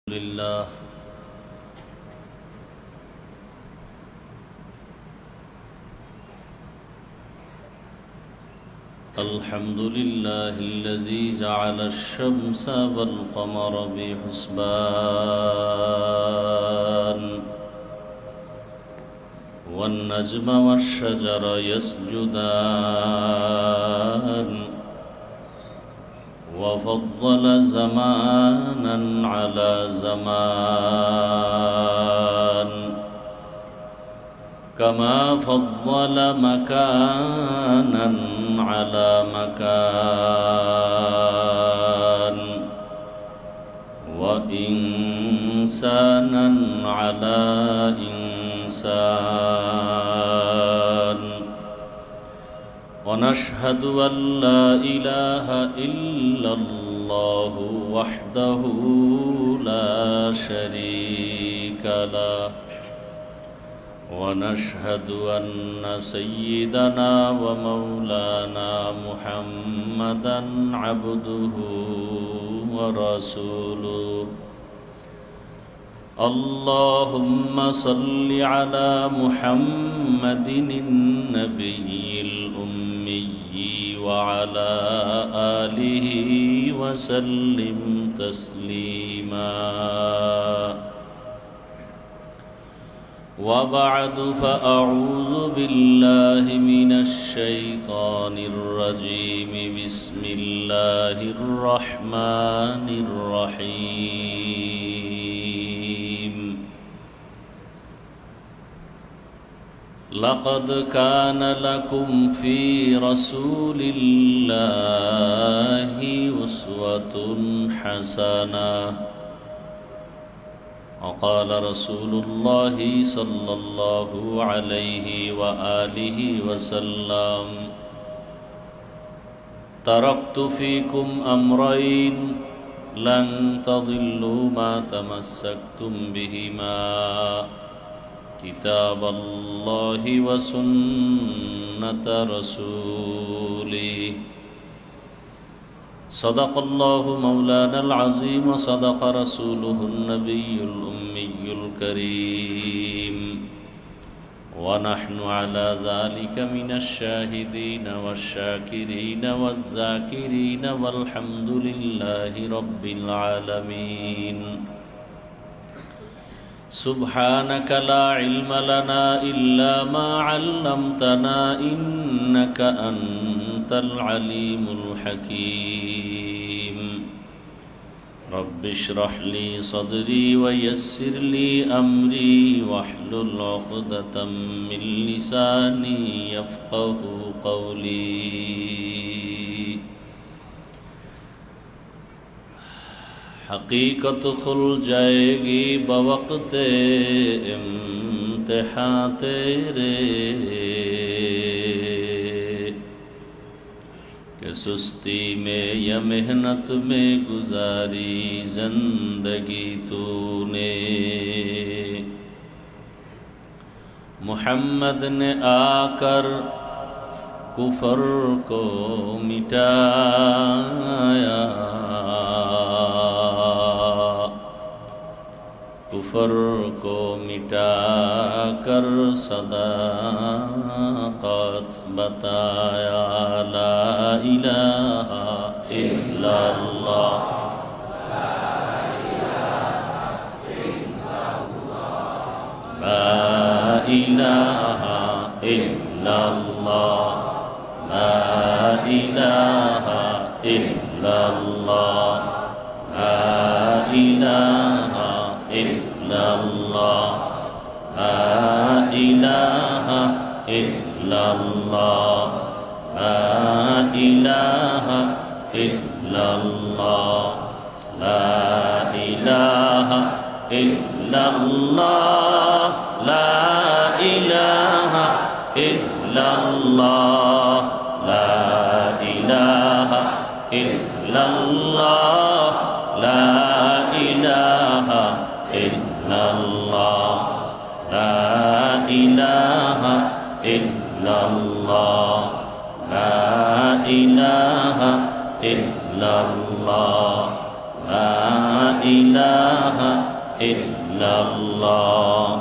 لله الحمد لله الذي جعل الشمس والقمر بحسبان والنجم والشجر يسجدان وفضل زمانا على زمان كما فضل مكانا على مكان وإنسانا على إنسان ونشهد أن لا إله إلا الله وحده لا شريك له ونشهد أن سيدنا ومولانا محمدًا عبده ورسوله اللهم صل على محمد النبي الأمي وعلى آله وسلم تسليما وبعد فأعوذ بالله من الشيطان الرجيم بسم الله الرحمن الرحيم لقد كان لكم في رسول الله أسوة حسنة وقال رسول الله صلى الله عليه وآله وسلم تركت فيكم أمرين لن تضلوا ما تمسكتم بهما كتاب الله وسنة رسوله صدق الله مولانا العظيم وصدق رسوله النبي الأمي الكريم ونحن على ذلك من الشاهدين والشاكرين والذاكرين والحمد لله رب العالمين سبحانك لا علم لنا إلا ما علمتنا إنك أنت العليم الحكيم رب اشرح لي صدري ويسر لي أمري واحلل عقدة من لساني يفقه قولي حقیقت کھل جائے گی بوقت امتحان تیرے کہ سستی میں یا محنت میں گزاری زندگی تو نے محمد نے آ کر کفر کو مٹایا کفر کو مٹا کر صداقت بتایا لا الہ الا اللہ لا الہ الا اللہ لا الہ الا اللہ لا الہ إلا الله لا إله إلا الله لا إله إلا الله لا إله إلا الله لا إله إلا الله لا إله إلا الله لا إله إلا الله لا إله إلا الله لا إله إلا الله لا ইলাহা ইল্লাল্লাহ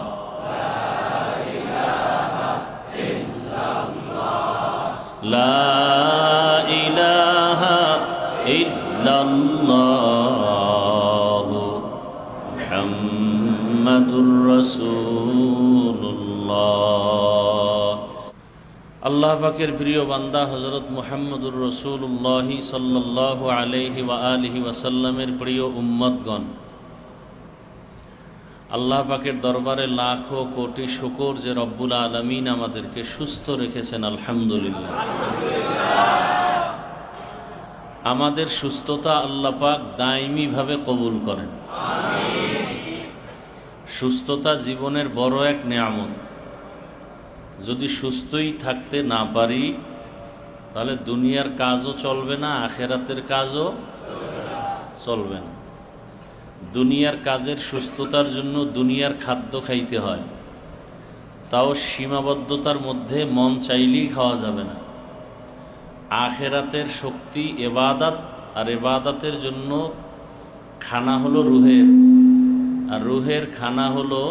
লা ইলাহা ইল্লাল্লাহ মুহাম্মাদুর রাসূলুল্লাহ। আল্লাহ পাকের প্রিয় বান্দা হযরত মুহাম্মদুর রাসূলুল্লাহ সাল্লাল্লাহু আলাইহি ওয়া আলিহি ওয়াসাল্লামের প্রিয় উম্মতগণ, আল্লাহ পাকের দরবারে লাখো কোটি শুকর যে রব্বুল আলামিন আমাদেরকে সুস্থ রেখেছেন, আলহামদুলিল্লাহ। আমাদের সুস্থতা আল্লাহ পাক দায়মিভাবে কবুল করেন। সুস্থতা জীবনের বড় এক নেয়ামত। যদি সুস্থই থাকতে না পারি তাহলে দুনিয়ার কাজও চলবে না, আখেরাতের কাজও চলবে না। দুনিয়ার কাজের সুস্থতার জন্য দুনিয়ার খাদ্য খাইতে হয়, তাও সীমাবদ্ধতার মধ্যে, মন চাইলেই খাওয়া যাবে না। আখেরাতের শক্তি ইবাদত, আর ইবাদতের জন্য খানা হলো রুহের, আর রুহের খানা হলো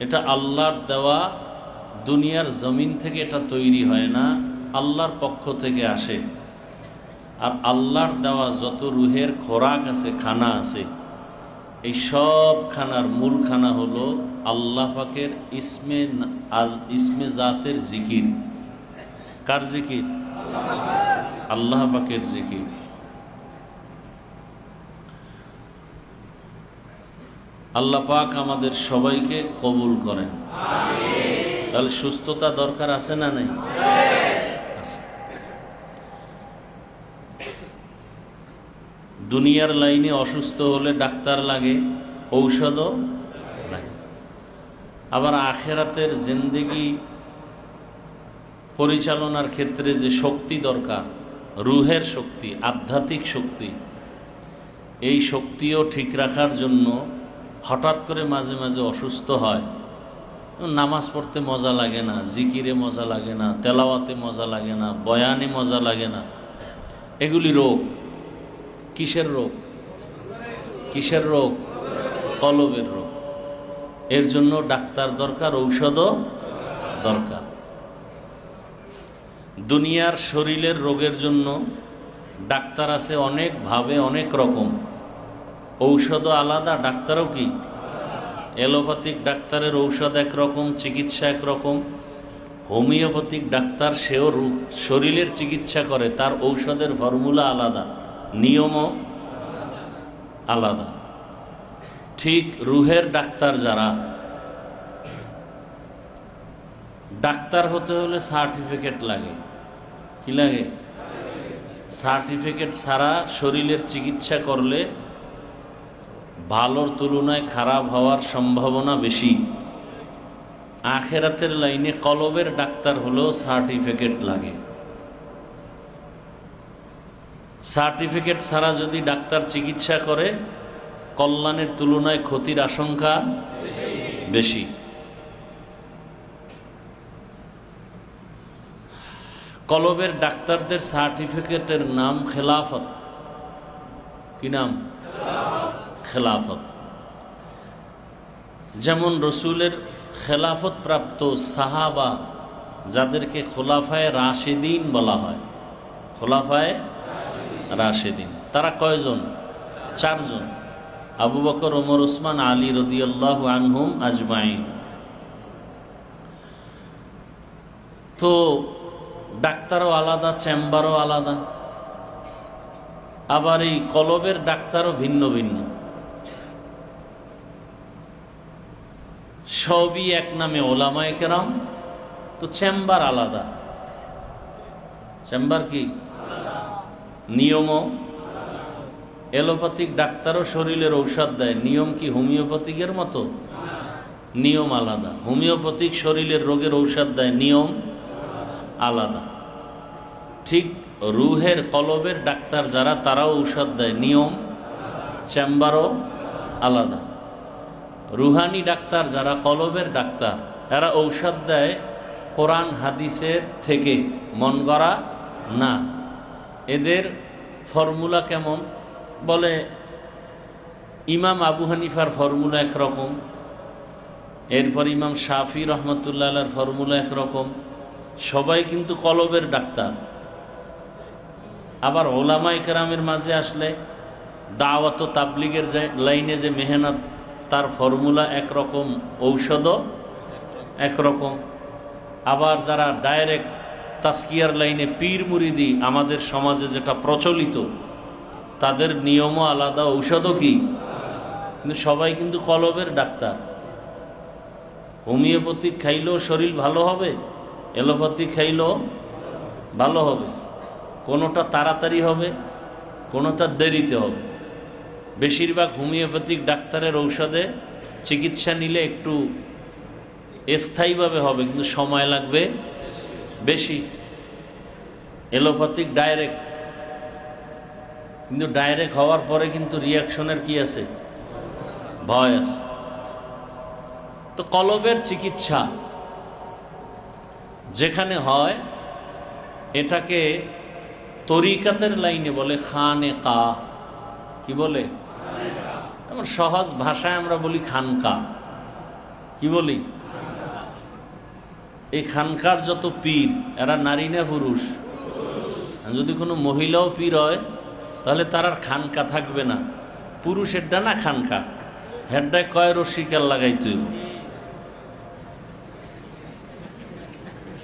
এটা আল্লাহর দেওয়া। দুনিয়ার জমিন থেকে এটা তৈরি হয় না, আল্লাহর পক্ষ থেকে আসে। আর আল্লাহর দেওয়া যত রুহের খোরাক আছে, খানা আছে, এই সব খানার মূল খানা হলো আল্লাহ পাকের ইসমে জাতের জিকির। কার জিকির? আল্লাহ পাকের জিকির। আল্লাহ পাক আমাদের সবাইকে কবুল করেন। তাহলে সুস্থতা দরকার আছে না নাই? আছে। দুনিয়ার লাইনে অসুস্থ হলে ডাক্তার লাগে, ঔষধও লাগে। আবার আখেরাতের জিন্দেগি পরিচালনার ক্ষেত্রে যে শক্তি দরকার, রুহের শক্তি, আধ্যাত্মিক শক্তি, এই শক্তিও ঠিক রাখার জন্য হঠাৎ করে মাঝে মাঝে অসুস্থ হয়। নামাজ পড়তে মজা লাগে না, জিকিরে মজা লাগে না, তেলাওয়াতে মজা লাগে না, বয়ানে মজা লাগে না। এগুলি রোগ। কিসের রোগ? কিসের রোগ? কলবের রোগ। এর জন্য ডাক্তার দরকার, ঔষধও দরকার। দুনিয়ার শরীরের রোগের জন্য ডাক্তার আছে অনেক ভাবে, অনেক রকম। ঔষধও আলাদা, ডাক্তারও কি? এলোপ্যাথিক ডাক্তারের ঔষধ একরকম, চিকিৎসা একরকম। হোমিওপ্যাথিক ডাক্তার, সেও শরীরের চিকিৎসা করে, তার ঔষধের ফর্মুলা আলাদা, নিয়মও আলাদা। ঠিক রুহের ডাক্তার যারা, ডাক্তার হতে হলে সার্টিফিকেট লাগে। কি লাগে? সার্টিফিকেট ছাড়া শরীরের চিকিৎসা করলে ভালোর তুলনায় খারাপ হওয়ার সম্ভাবনা বেশি। আখেরাতের লাইনে কলবের ডাক্তার হলেও সার্টিফিকেট লাগে। সার্টিফিকেট ছাড়া যদি ডাক্তার চিকিৎসা করে, কল্যাণের তুলনায় ক্ষতির আশঙ্কা বেশি। কলবের ডাক্তারদের সার্টিফিকেটের নাম খেলাফত। কি নাম? খেলাফত। যেমন রসুলের খেলাফত প্রাপ্ত সাহাবা, যাদেরকে খোলাফায়ে রাশেদিন বলা হয়, খোলাফায়ে রাশেদিন, তারা কয়জন? 4 জন। আবু বকর, ওমর, ওসমান, আলী রাদিয়াল্লাহু আনহুম আজমাইন। তো ডাক্তারও আলাদা, চেম্বারও আলাদা। আবার এই কলবের ডাক্তারও ভিন্ন ভিন্ন। সবই এক নামে ওলামায়ে কেরাম, তো চেম্বার আলাদা। চেম্বার কি? নিয়মও। এলোপ্যাথিক ডাক্তারও শরীরের ঔষধ দেয়, নিয়ম কি হোমিওপ্যাথিকের মতো? নিয়ম আলাদা। হোমিওপ্যাথিক শরীরের রোগের ঔষধ দেয়, নিয়ম আলাদা। ঠিক রুহের, কলবের ডাক্তার যারা, তারাও ঔষধ দেয়, নিয়ম, চেম্বারও আলাদা। রুহানি ডাক্তার যারা, কলবের ডাক্তার, এরা ঔষধ দেয় কোরআন হাদিসের থেকে, মন গড়া না। এদের ফর্মুলা কেমন? বলে ইমাম আবু হানিফার ফর্মুলা একরকম, এরপর ইমাম শাফি রহমতুল্লাহ আলাইহির ফর্মুলা একরকম। সবাই কিন্তু কলবের ডাক্তার। আবার ওলামায়ে কেরামের মাঝে আসলে দাওয়াত ও তাবলীগের লাইনে যে মেহনত, তার ফর্মুলা একরকম, ঔষধও একরকম। আবার যারা ডাইরেক্ট তাস্কিয়ার লাইনে পীর মুরিদি আমাদের সমাজে যেটা প্রচলিত, তাদের নিয়মও আলাদা, ঔষধও কি, কিন্তু সবাই কিন্তু কলবের ডাক্তার। হোমিওপ্যাথিক খাইলেও শরীর ভালো হবে, এলোপ্যাথি খাইলেও ভালো হবে। কোনোটা তাড়াতাড়ি হবে, কোনোটা দেরিতে হবে। বেশিরভাগ হোমিওপ্যাথিক ডাক্তারের ঔষধে চিকিৎসা নিলে একটু স্থায়ীভাবে হবে, কিন্তু সময় লাগবে বেশি। এলোপ্যাথিক ডাইরেক্ট, কিন্তু ডাইরেক্ট হওয়ার পরে কিন্তু রিয়াকশনের কি আছে, ভয় আছে। তো কলবের চিকিৎসা যেখানে হয় এটাকে তরিকাতের লাইনে বলে খানেকা। কি বলে? এমন সহজ ভাষায় আমরা বলি খানকা। কি বলি? এই খানকার যত পীর, এরা নারী না পুরুষ? যদি কোনো মহিলাও পীর হয় তাহলে তার আর খানকা থাকবে না। পুরুষের ডানা খানকা, হেডটায় কয় রশিকার লাগাই তুই।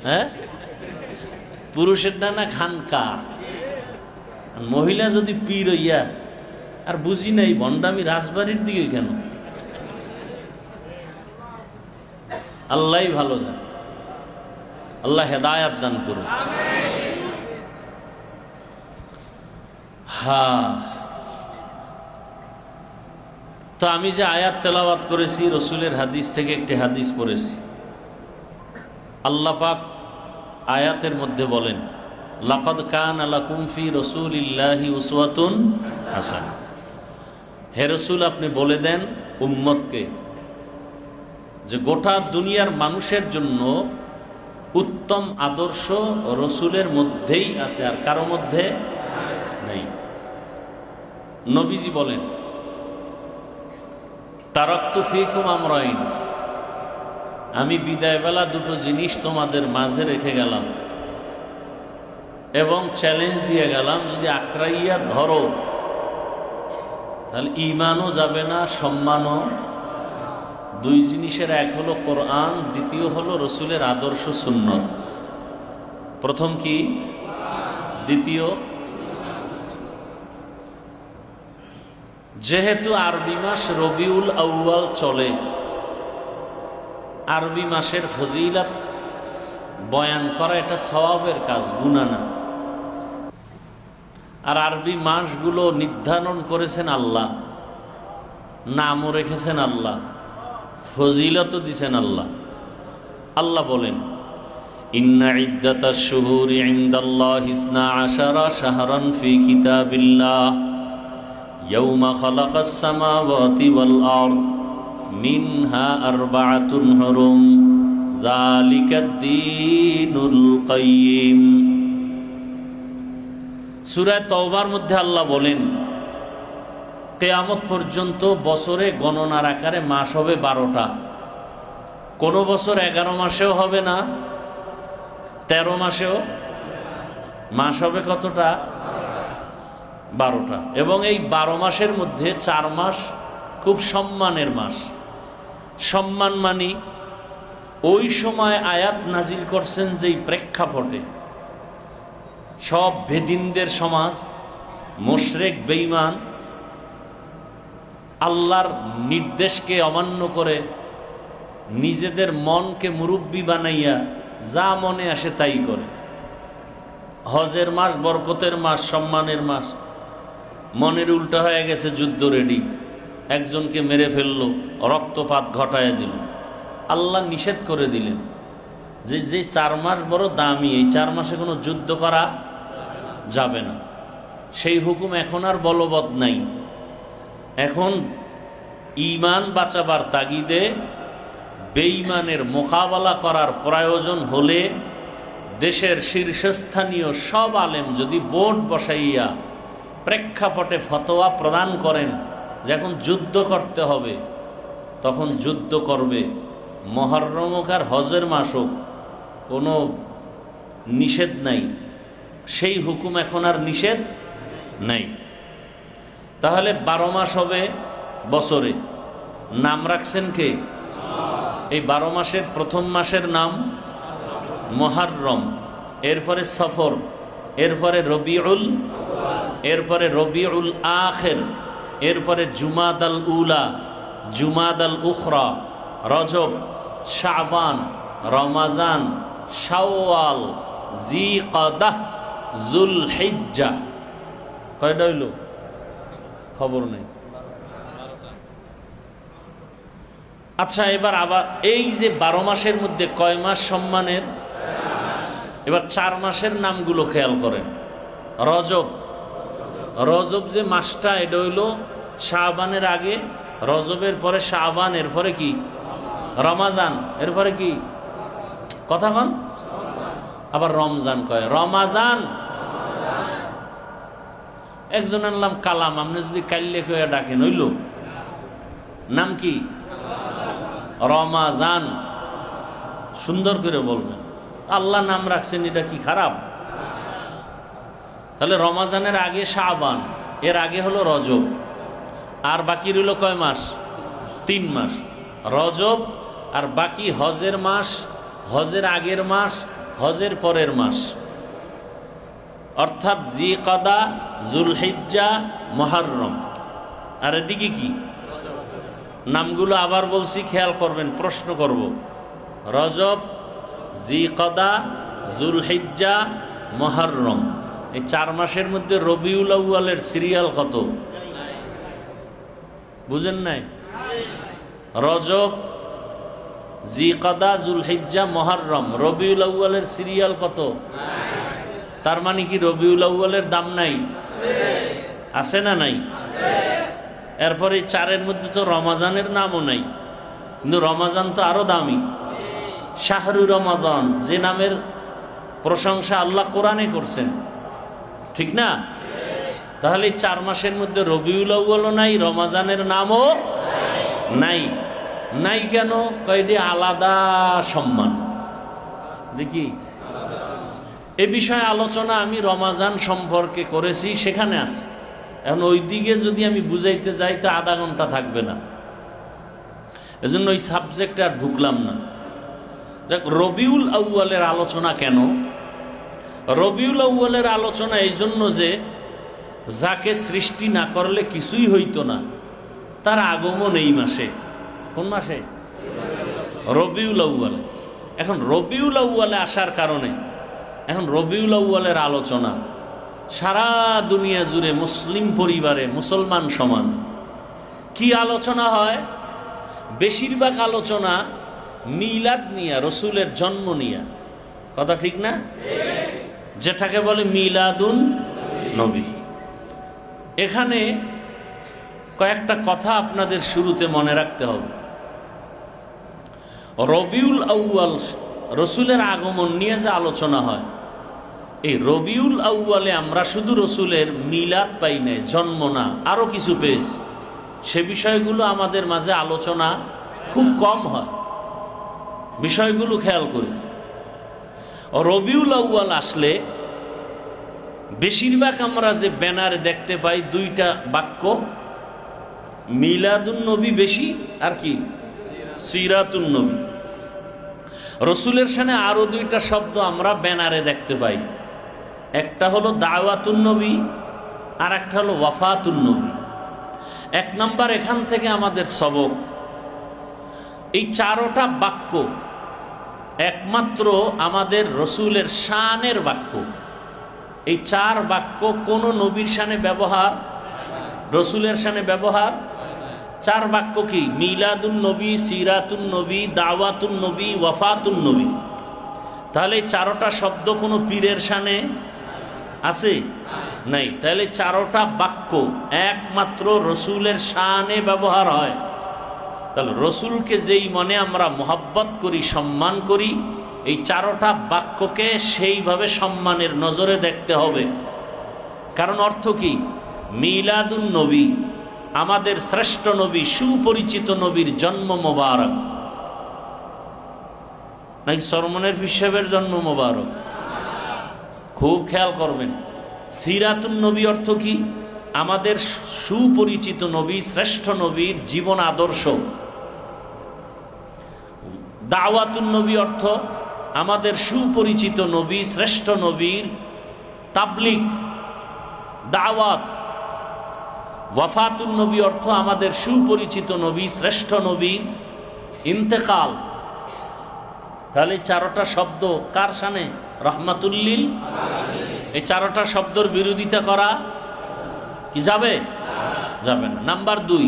হ্যাঁ, পুরুষের ডানা খানকা। মহিলা যদি পীর হইয়া, আর বুঝি নাই ভণ্ডামি রাজবাড়ির দিকে কেন? আল্লাহ ভালো জানে, আল্লাহ হেদায়াত দান করুন। হ্যাঁ, তো আমি যে আয়াত তেলাওয়াত করেছি, রসুলের হাদিস থেকে একটি হাদিস পড়েছি। আল্লাহ পাক আয়াতের মধ্যে বলেন, লাকাদ কানা লাকুম ফি রাসূলিল্লাহি উসওয়াতুন হাসানাহ। হে রসুল, আপনি বলে দেন উম্মতকে যে গোটা দুনিয়ার মানুষের জন্য উত্তম আদর্শ রসুলের মধ্যেই আছে, আর কারো মধ্যে নেই। নবীজি বলেন, তারাক্তু ফীকুম আমরাইন, আমি বিদায়বেলা দুটো জিনিস তোমাদের মাঝে রেখে গেলাম এবং চ্যালেঞ্জ দিয়ে গেলাম, যদি আঁকড়াইয়া ধরো তাহলে ঈমানও যাবে না, সম্মানও। দুই জিনিসের, এক হলো কোরআন, দ্বিতীয় হলো রসুলের আদর্শ সুন্নত। প্রথম কি? দ্বিতীয়, যেহেতু আরবি মাস রবিউল আউয়াল চলে, আরবি মাসের ফজিলত বয়ান করা এটা সওয়াবের কাজ, গুনাহ না। আর আরবি মাসগুলো নির্ধারণ করেছেন আল্লাহ, নামও রেখেছেন আল্লাহ, ফজিলতও দিছেন আল্লাহ। আল্লাহ বলেন, ইন্না ইদ্দাতাশ শুহুরি ইনদাল্লাহি 12 শাহরান ফি কিতাবিল্লাহ ইয়াওমা খালাকাস সামাওয়াতি ওয়াল আরদ মিনহা আরবাআতুন হুরুম যালিকাদ-দীনুল কাইয়্যিম। সূরা তাওবার মধ্যে আল্লাহ বলেন, কিয়ামত পর্যন্ত বছরে গণনার আকারে মাস হবে 12টা। কোনো বছর 11 মাসেও হবে না, 13 মাসেও। মাস হবে কতটা? 12টা। এবং এই 12 মাসের মধ্যে 4 মাস খুব সম্মানের মাস। সম্মান মানি ওই সময় আয়াত নাজিল করছেন যেই প্রেক্ষাপটে সব বেদিনদের সমাজ, মুশরিক বেঈমান, আল্লাহর নির্দেশকে অমান্য করে নিজেদের মনকে মুরব্বি বানাইয়া যা মনে আসে তাই করে। হজের মাস, বরকতের মাস, সম্মানের মাস, মনের উল্টা হয়ে গেছে, যুদ্ধ রেডি, একজনকে মেরে ফেললো, রক্তপাত ঘটায় দিল। আল্লাহ নিষেধ করে দিলেন যে 4 মাস বড় দামি, এই 4 মাসে কোনো যুদ্ধ করা যাবে না। সেই হুকুম এখন আর বলবৎ নাই। এখন ঈমান বাঁচাবার তাগিদে বেঈমানের মোকাবেলা করার প্রয়োজন হলে দেশের শীর্ষস্থানীয় সব আলেম যদি বোর্ড বসাইয়া প্রেক্ষাপটে ফতোয়া প্রদান করেন যে এখন যুদ্ধ করতে হবে, তখন যুদ্ধ করবে। মুহররম হোক আর হজের মাস হোক, কোনো নিষেধ নাই, সেই হুকুম এখন আর নিষেধ নাই। তাহলে 12 মাস হবে বছরে, নাম রাখছেন কে? এই 12 মাসের প্রথম মাসের নাম মুহররম, এরপরে সফর, এরপরে রবিউল, এরপরে রবিউল আখির, এরপরে জুমাদাল উলা, জুমাদাল উখরা, রজব, শাবান, রমাজান, শাওয়াল, জিকাদাহ, যুলহিজ্জা। কয়টা হইল খবর নেই। আচ্ছা, এবার আবার এই যে 12 মাসের মধ্যে কয় মাস সম্মানের? এবার 4 মাসের নামগুলো খেয়াল করেন। রজব, রজব যে মাসটা, এটা হইল শাবানের আগে, রজবের পরে শাবান, এরপরে কি রমাজান, এরপরে কি কথা কন? আবার রমজান কয়, রমাজান। একজন আনলাম কালাম, আপনি যদি কাইলে কয়ে ডাকেন, হইল নাম কি? রমাজান। সুন্দর করে বলবেন, আল্লাহ নাম রাখছেন, এটা কি খারাপ? তাহলে রমাজানের আগে শাবান, এর আগে হলো রজব, আর বাকি রইল কয় মাস? 3 মাস। রজব আর বাকি হজের মাস, হজের আগের মাস, হজের পরের মাস, অর্থাৎ জিকাদা, যুলহিজ্জা, মুহররম। আর এদিকে কি নামগুলো আবার বলছি, খেয়াল করবেন, প্রশ্ন করব। রজব, জিকাদা, যুলহিজ্জা, মুহররম, এই 4 মাসের মধ্যে রবিউল আউয়ালের সিরিয়াল কত? বুঝেন নাই? রজব, জিকাদা, যুলহিজ্জা, মুহররম, রবিউল আউয়ালের সিরিয়াল কত? তার মানে কি রবিউল আউয়ালের দাম নাই? আছে না নাই? এরপরে 4-এর মধ্যে তো রমাজানের নামও নাই, কিন্তু রমাজান তো আরো দামি। শাহরু রমাজান, যে নামের প্রশংসা আল্লাহ কোরআনে করছেন, ঠিক না? তাহলে 4 মাসের মধ্যে রবিউল আউয়ালও নাই, রমাজানের নামও নাই। নাই কেন? কয়টি আলাদা সম্মান। দেখি এ বিষয়ে আলোচনা আমি রমাজান সম্পর্কে করেছি, সেখানে আছে। এখন ওই দিকে যদি আমি বুঝাইতে যাই তো আধা ঘন্টা থাকবে না, এজন্য ওই সাবজেক্টে আর ঢুকলাম না। দেখ, রবিউল আউয়ালের আলোচনা কেন? রবিউল আউয়ালের আলোচনা এই জন্য যে যাকে সৃষ্টি না করলে কিছুই হইতো না, তার আগমন এই মাসে। কোন মাসে? রবিউল আউয়ালে। এখন রবিউল আউয়ালে আসার কারণে এখন রবিউল আউয়ালের আলোচনা সারা দুনিয়া জুড়ে মুসলিম পরিবারে, মুসলমান সমাজে কি আলোচনা হয়? বেশিরভাগ আলোচনা মিলাদ নিয়া, রসুলের জন্ম নিয়া। কথা ঠিক না? যেটাকে বলে মিলাদুন নবী। এখানে কয়েকটা কথা আপনাদের শুরুতে মনে রাখতে হবে। রবিউল আউয়াল, রসুলের আগমন নিয়ে যে আলোচনা হয়, এই রবিউল আউয়ালে আমরা শুধু রসুলের মিলাদ পাই নাই, জন্ম না, আরো কিছু পেয়েছি। সে বিষয়গুলো আমাদের মাঝে আলোচনা খুব কম হয়। বিষয়গুলো খেয়াল করি। রবিউল আউয়াল আসলে বেশিরভাগ আমরা যে ব্যানারে দেখতে পাই 2টা বাক্য, মিলাদুন নবী বেশি, আর কি সিরাতুন নবী। রসুলের সামনে আরো 2টা শব্দ আমরা ব্যানারে দেখতে পাই, একটা হলো দাওয়াতুন নবী, আর একটা হলো ওয়াফাতুন নবী। 1 নম্বর, এখান থেকে আমাদের সবক, এই 4টা বাক্য একমাত্র আমাদের রসুলের শানের বাক্য। এই 4 বাক্য কোন নবীর শানে ব্যবহার, রসুলের শানে ব্যবহার। 4 বাক্য কি? মিলাদুন নবী, সিরাতুন নবী, দাওয়াতুন নবী, ওয়াফাতুন নবী। তাহলে 4টা শব্দ কোনো পীরের শানে আছে? নাই। তাহলে 4টা বাক্য একমাত্র রসুলের শানে ব্যবহার হয়। তাহলে রসুলকে যেই মনে আমরা মোহাব্বত করি, সম্মান করি, এই 4টা বাক্যকে সেইভাবে সম্মানের নজরে দেখতে হবে। কারণ অর্থ কি? মিলাদুন নবী, আমাদের শ্রেষ্ঠ নবী, সুপরিচিত নবীর জন্ম মোবারক, নাকি সরমনের হিসেবের জন্ম মোবারক? খুব খেয়াল করবেন। সিরাতুন নবী অর্থ কি? আমাদের সুপরিচিত নবী, শ্রেষ্ঠ নবীর জীবন আদর্শ। দাওয়াতুন নবী অর্থ আমাদের সুপরিচিত নবী, শ্রেষ্ঠ নবীর তাবলীগ, দাওয়াত। ওয়াফাতুন নবী অর্থ আমাদের সুপরিচিত নবী, শ্রেষ্ঠ নবীর ইন্তেকাল। তাহলে চারটা শব্দ কার শানে? রহমাতুল্লিল। এই চারটা শব্দের বিরোধিতা করা কি যাবে? যাবে না। নাম্বার 2,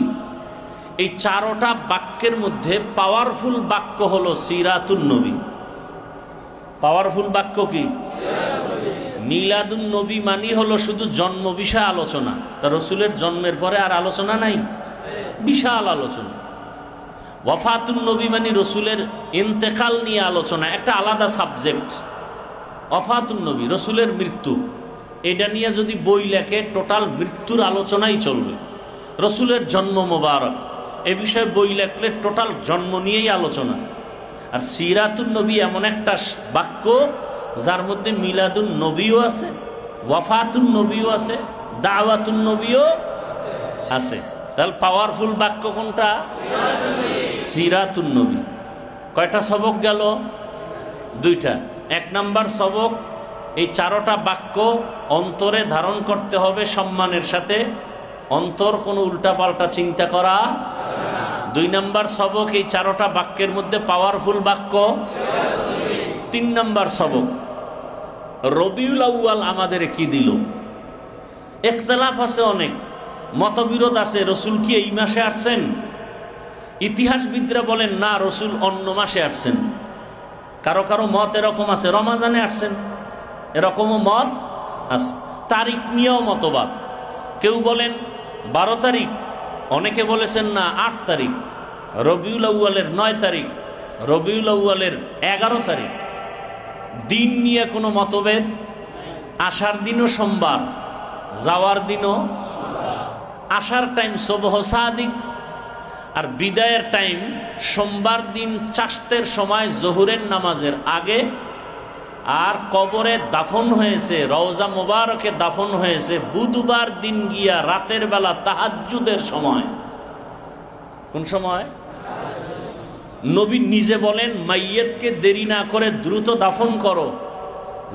এই চারটা বাক্যের মধ্যে পাওয়ারফুল বাক্য হলো সিরাতুন নবী। পাওয়ারফুল বাক্য কি? মিলাদুন নবী মানি হলো শুধু জন্ম বিষয় আলোচনা। তা রসুলের জন্মের পরে আর আলোচনা নাই? বিশাল আলোচনা। ওয়াফাতুন নবী মানে রসুলের ইন্তেকাল নিয়ে আলোচনা, একটা আলাদা সাবজেক্ট। ওয়াফাতুন নবী রসুলের মৃত্যু, এটা নিয়ে যদি বই লেখে টোটাল মৃত্যুর আলোচনাই চলবে। রসুলের জন্ম মোবারক, এ বিষয়ে বই লেখলে টোটাল জন্ম নিয়েই আলোচনা। আর সিরাতুন নবী এমন একটা বাক্য যার মধ্যে মিলাদুন নবীও আছে, ওয়াফাতুন নবীও আছে, দাওয়াতুন নবীও আছে। তাহলে পাওয়ারফুল বাক্য কোনটা? সিরাতুন নবী। কয়টা সবক গেল? 2টা। 1 নাম্বার সবক, এই চারটা বাক্য অন্তরে ধারণ করতে হবে সম্মানের সাথে, অন্তর কোনো উল্টাপাল্টা চিন্তা করা। 2 নাম্বার সবক, এই চারটা বাক্যের মধ্যে পাওয়ারফুল বাক্য। 3 নাম্বার সবক, রবিউল আউয়াল আমাদের কি দিল? ইখতিলাফ আছে, অনেক মতবিরোধ আছে। রসুল কি এই মাসে আসছেন? ইতিহাসবিদরা বলেন না, রসুল অন্য মাসে আসছেন। কারো কারো মত এরকম আছে রমাজানে আসছেন, এরকমও মত আছে। তারিখ নিয়েও মতবাদ। কেউ বলেন 12 তারিখ, অনেকে বলেছেন না 8 তারিখ, রবিউল আউয়ালের 9 তারিখ, রবিউল আউয়ালের 11 তারিখ। দিন নিয়ে কোনো মতভেদ। আসার দিনও সোমবার, যাওয়ার দিনও। আসার টাইম সুবহ সাদিক, আর বিদায়ের টাইম সোমবার দিন চাষতের সময় জোহরের নামাজের আগে। আর কবরে দাফন হয়েছে, রওজা মোবারকে দাফন হয়েছে বুধবার দিন গিয়া রাতের বেলা তাহাজ্জুদের সময়। কোন সময়? নবী নিজে বলেন মাইয়েতকে দেরি না করে দ্রুত দাফন করো।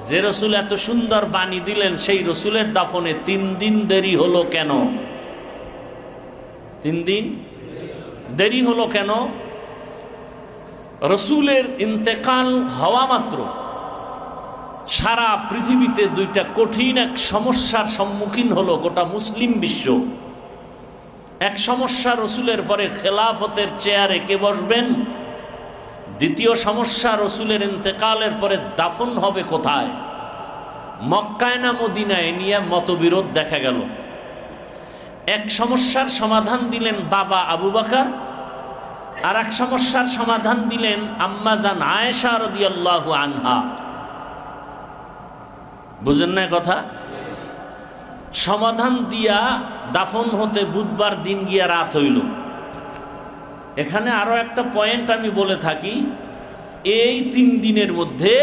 যে রসুল এত সুন্দর বাণী দিলেন, সেই রসুলের দাফনে 3 দিন দেরি হলো কেন? 3 দিন দেরি হলো কেন? রসুলের ইন্তেকাল হওয়া মাত্র সারা পৃথিবীতে 2টা কঠিন এক সমস্যার সম্মুখীন হলো গোটা মুসলিম বিশ্ব। এক সমস্যা, রসুলের পরে খেলাফতের চেয়ারে কে বসবেন? দ্বিতীয় সমস্যা, রসুলের ইন্তেকালের পরে দাফন হবে কোথায়? মক্কায় না মদিনায়? নিয়ে মতবিরোধ দেখা গেল। এক সমস্যার সমাধান দিলেন বাবা আবু বকর, আর এক সমস্যার সমাধান দিলেন আম্মাজান আয়েশা রাদিয়াল্লাহু আনহা। বুঝেন না কথা? সমাধান দিয়া দাফন হতে বুধবার দিন গিয়া রাত হইল। এখানে আরো একটা পয়েন্ট আমি বলে থাকি, এই 3 দিনের মধ্যে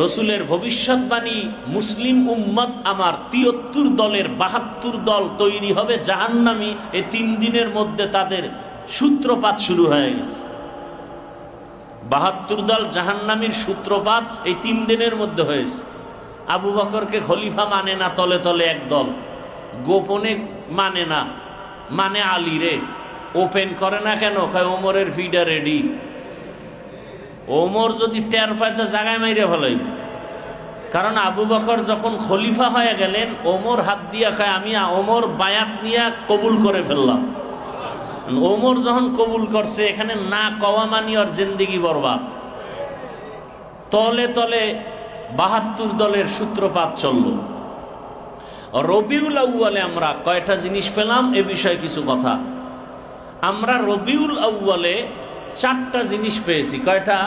রসুলের ভবিষ্যৎবাণী মুসলিম উম্মত আমার 73 দলের 72 দল তৈরি হবে জাহান্নামী। এই 3 দিনের মধ্যে তাদের সূত্রপাত শুরু হয়ে গেছে। 72 দল জাহান্নামীর সূত্রপাত এই 3 দিনের মধ্যে হয়েছে। আবু বকরকে খলিফা মানে না, তলে তলে এক দল, গোপনে মানে না, মানে আলী রে। ওপেন করে না কেন? কয় ওমরের ফিডা রেডি। ওমর যদি টের পায় তো জায়গায় মাইরে ফেলাইব। কারণ আবু বকর যখন খলিফা হয়ে গেলেন, ওমর হাত দিয়া কয় আমি ওমর বায়াত নিয়ে কবুল করে ফেললাম। ওমর যখন কবুল করছে, এখানে না কওয়া মানি আর জিন্দেগি বরবাদ। তলে তলে 72 দলের সূত্রপাত চলল। রবিউল আউয়ালে আমরা কয়টা জিনিস পেলাম এ বিষয়ে কিছু কথা। আমরা রবিউল আউয়ালে 4টা জিনিস পেয়েছি। কয়টা?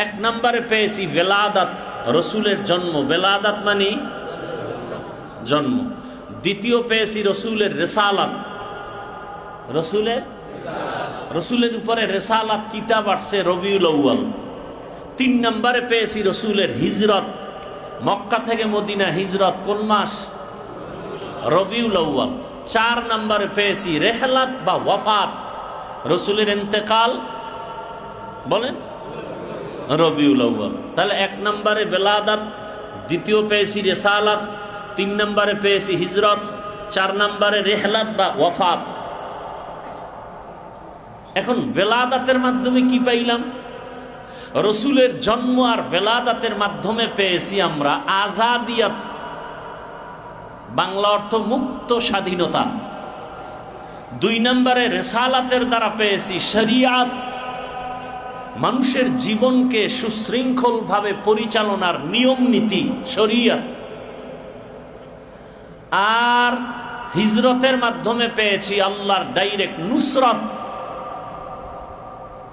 1 নম্বরে পেয়েছি ভেলাদাত, রসুলের জন্ম। ভেলাদাত মানে জন্ম। দ্বিতীয় পেয়েছি রসুলের রেসালাত, রসুলের উপরে রেসালাত কিতাব আসছে রবিউল আউয়াল। 3 নম্বরে পেয়েছি রসুলের হিজরত, মক্কা থেকে মদিনা হিজরত কোন মাস? রবিউল আউয়াল। 4 নম্বরে পেয়েছি রেহলাত বা ওয়াফাত, রসুলের ইন্তেকাল বলেন রবিউল আউয়াল। তাহলে 1 নম্বরে বেলাদাত, দ্বিতীয় পেয়েছি রেসালাত, 3 নম্বরে পেয়েছি হিজরত, 4 নম্বরে রেহলাত বা ওয়াফাত। এখন বেলাদাতের মাধ্যমে কি পাইলাম? রসুলের জন্ম আর বেলাদাতের মাধ্যমে পেয়েছি আমরা আজাদিয়াত, বাংলা অর্থ মুক্ত স্বাধীনতা। 2 নম্বরে রেসালাতের দ্বারা পেয়েছি শরিয়াত, মানুষের জীবনকে সুশৃঙ্খলভাবে পরিচালনার নিয়ম নীতি শরিয়াত। আর হিজরতের মাধ্যমে পেয়েছি আল্লাহর ডাইরেক্ট নুসরত।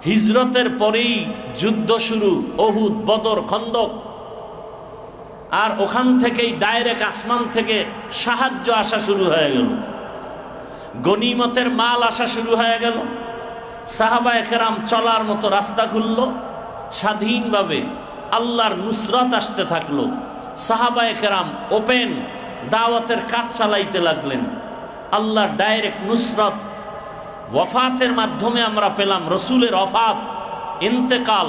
হিজরতের পরেই যুদ্ধ শুরু, উহুদ, বদর, খন্দক। আর ওখান থেকেই ডাইরেক্ট আসমান থেকে সাহায্য আসা শুরু হয়ে গেল, গনিমতের মাল আসা শুরু হয়ে গেল। সাহাবায়ে কেরাম চলার মতো রাস্তা খুলল, স্বাধীনভাবে আল্লাহর নুসরত আসতে থাকলো। সাহাবায়ে কেরাম ওপেন দাওয়াতের কাজ চালাইতে লাগলেন, আল্লাহর ডাইরেক্ট নুসরত। ওয়াফাতের মাধ্যমে আমরা পেলাম রসুলের ওয়াফাত, ইন্তেকাল।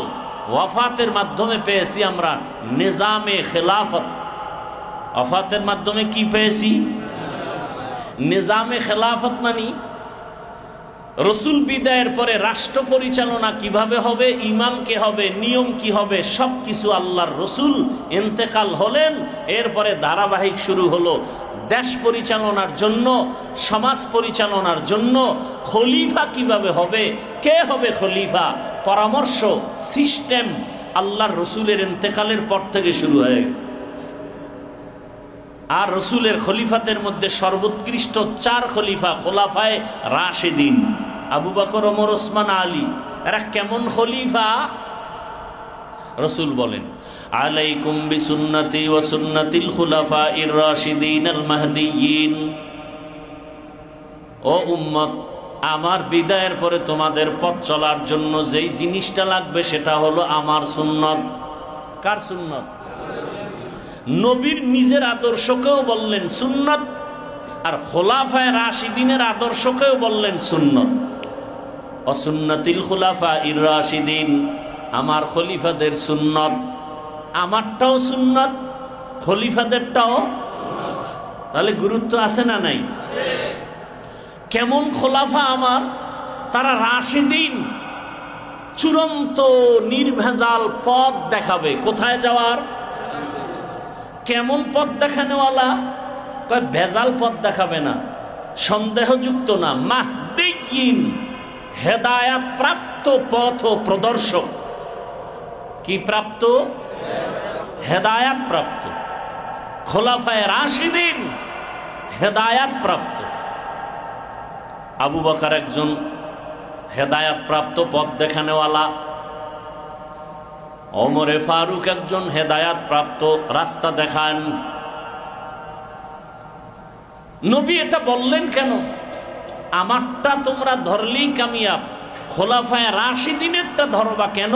ওয়াফাতের মাধ্যমে পেয়েছি আমরা নিজামে খেলাফত। ওয়াফাতের মাধ্যমে কি পেয়েছি? নিজামে খেলাফত। মানি রসুল বিদায়ের পরে রাষ্ট্র পরিচালনা কিভাবে হবে, ইমাম কে হবে, নিয়ম কি হবে, সব কিছু আল্লাহর রসুল ইন্তেকাল হলেন, এরপরে ধারাবাহিক শুরু হলো দেশ পরিচালনার জন্য, সমাজ পরিচালনার জন্য খলিফা কিভাবে হবে, কে হবে খলিফা, পরামর্শ সিস্টেম আল্লাহর রসুলের ইন্তেকালের পর থেকে শুরু হয়ে গেছে। আর রসুলের খলিফাতের মধ্যে সর্বোৎকৃষ্ট 4 খলিফা, খোলাফায়ে রাশেদিন, আবু বকর, ওমর, ওসমান, আলী। এরা কেমন খলিফা? রসুল বলেন আলাইকুম বিসুন্নতি ওয়া সুন্নাতিল খুলাফাইর রাশিদিন আল মাহদিয়্যিন। ও উম্মত, আমার বিদায়ের পরে তোমাদের পথ চলার জন্য যেই জিনিসটা লাগবে সেটা হলো আমার সুন্নত। কার সুন্নত? নবীর নিজের আদর্শকেও বললেন সুন্নত, আর খোলাফায়ে রাশিদিনের আদর্শকেও বললেন সুন্নত। অসুন্নতিল খুলাফাইর রাশিদিন, আমার খলিফাদের সুন্নত। আমারটাও সুন্নত, খলিফাদেরটাও। তাহলে গুরুত্ব আছে না নাই? কেমন খোলাফা আমার? তারা রাশিদিন, চূড়ান্ত নির্ভেজাল পথ দেখাবে। কোথায় যাওয়ার? কেমন পথ দেখানোওয়ালা? কয় ভেজাল পথ দেখাবে না, সন্দেহযুক্ত না, মাহদিয়িন, হেদায়াত প্রাপ্ত পথ ও প্রদর্শক। কি প্রাপ্ত? হেদায়াত প্রাপ্ত। খোলাফায়ে রাশিদিন হেদায়াত প্রাপ্ত। আবু বকর একজন হেদায়াত প্রাপ্ত পথ দেখানেওয়ালা, ওমরে ফারুক একজন হেদায়াত প্রাপ্ত রাস্তা দেখান। নবী এটা বললেন কেন? আমারটা তোমরা ধরলেই কামিয়াব, খোলাফায়ে রাশিদিনেরটা ধরবা কেন?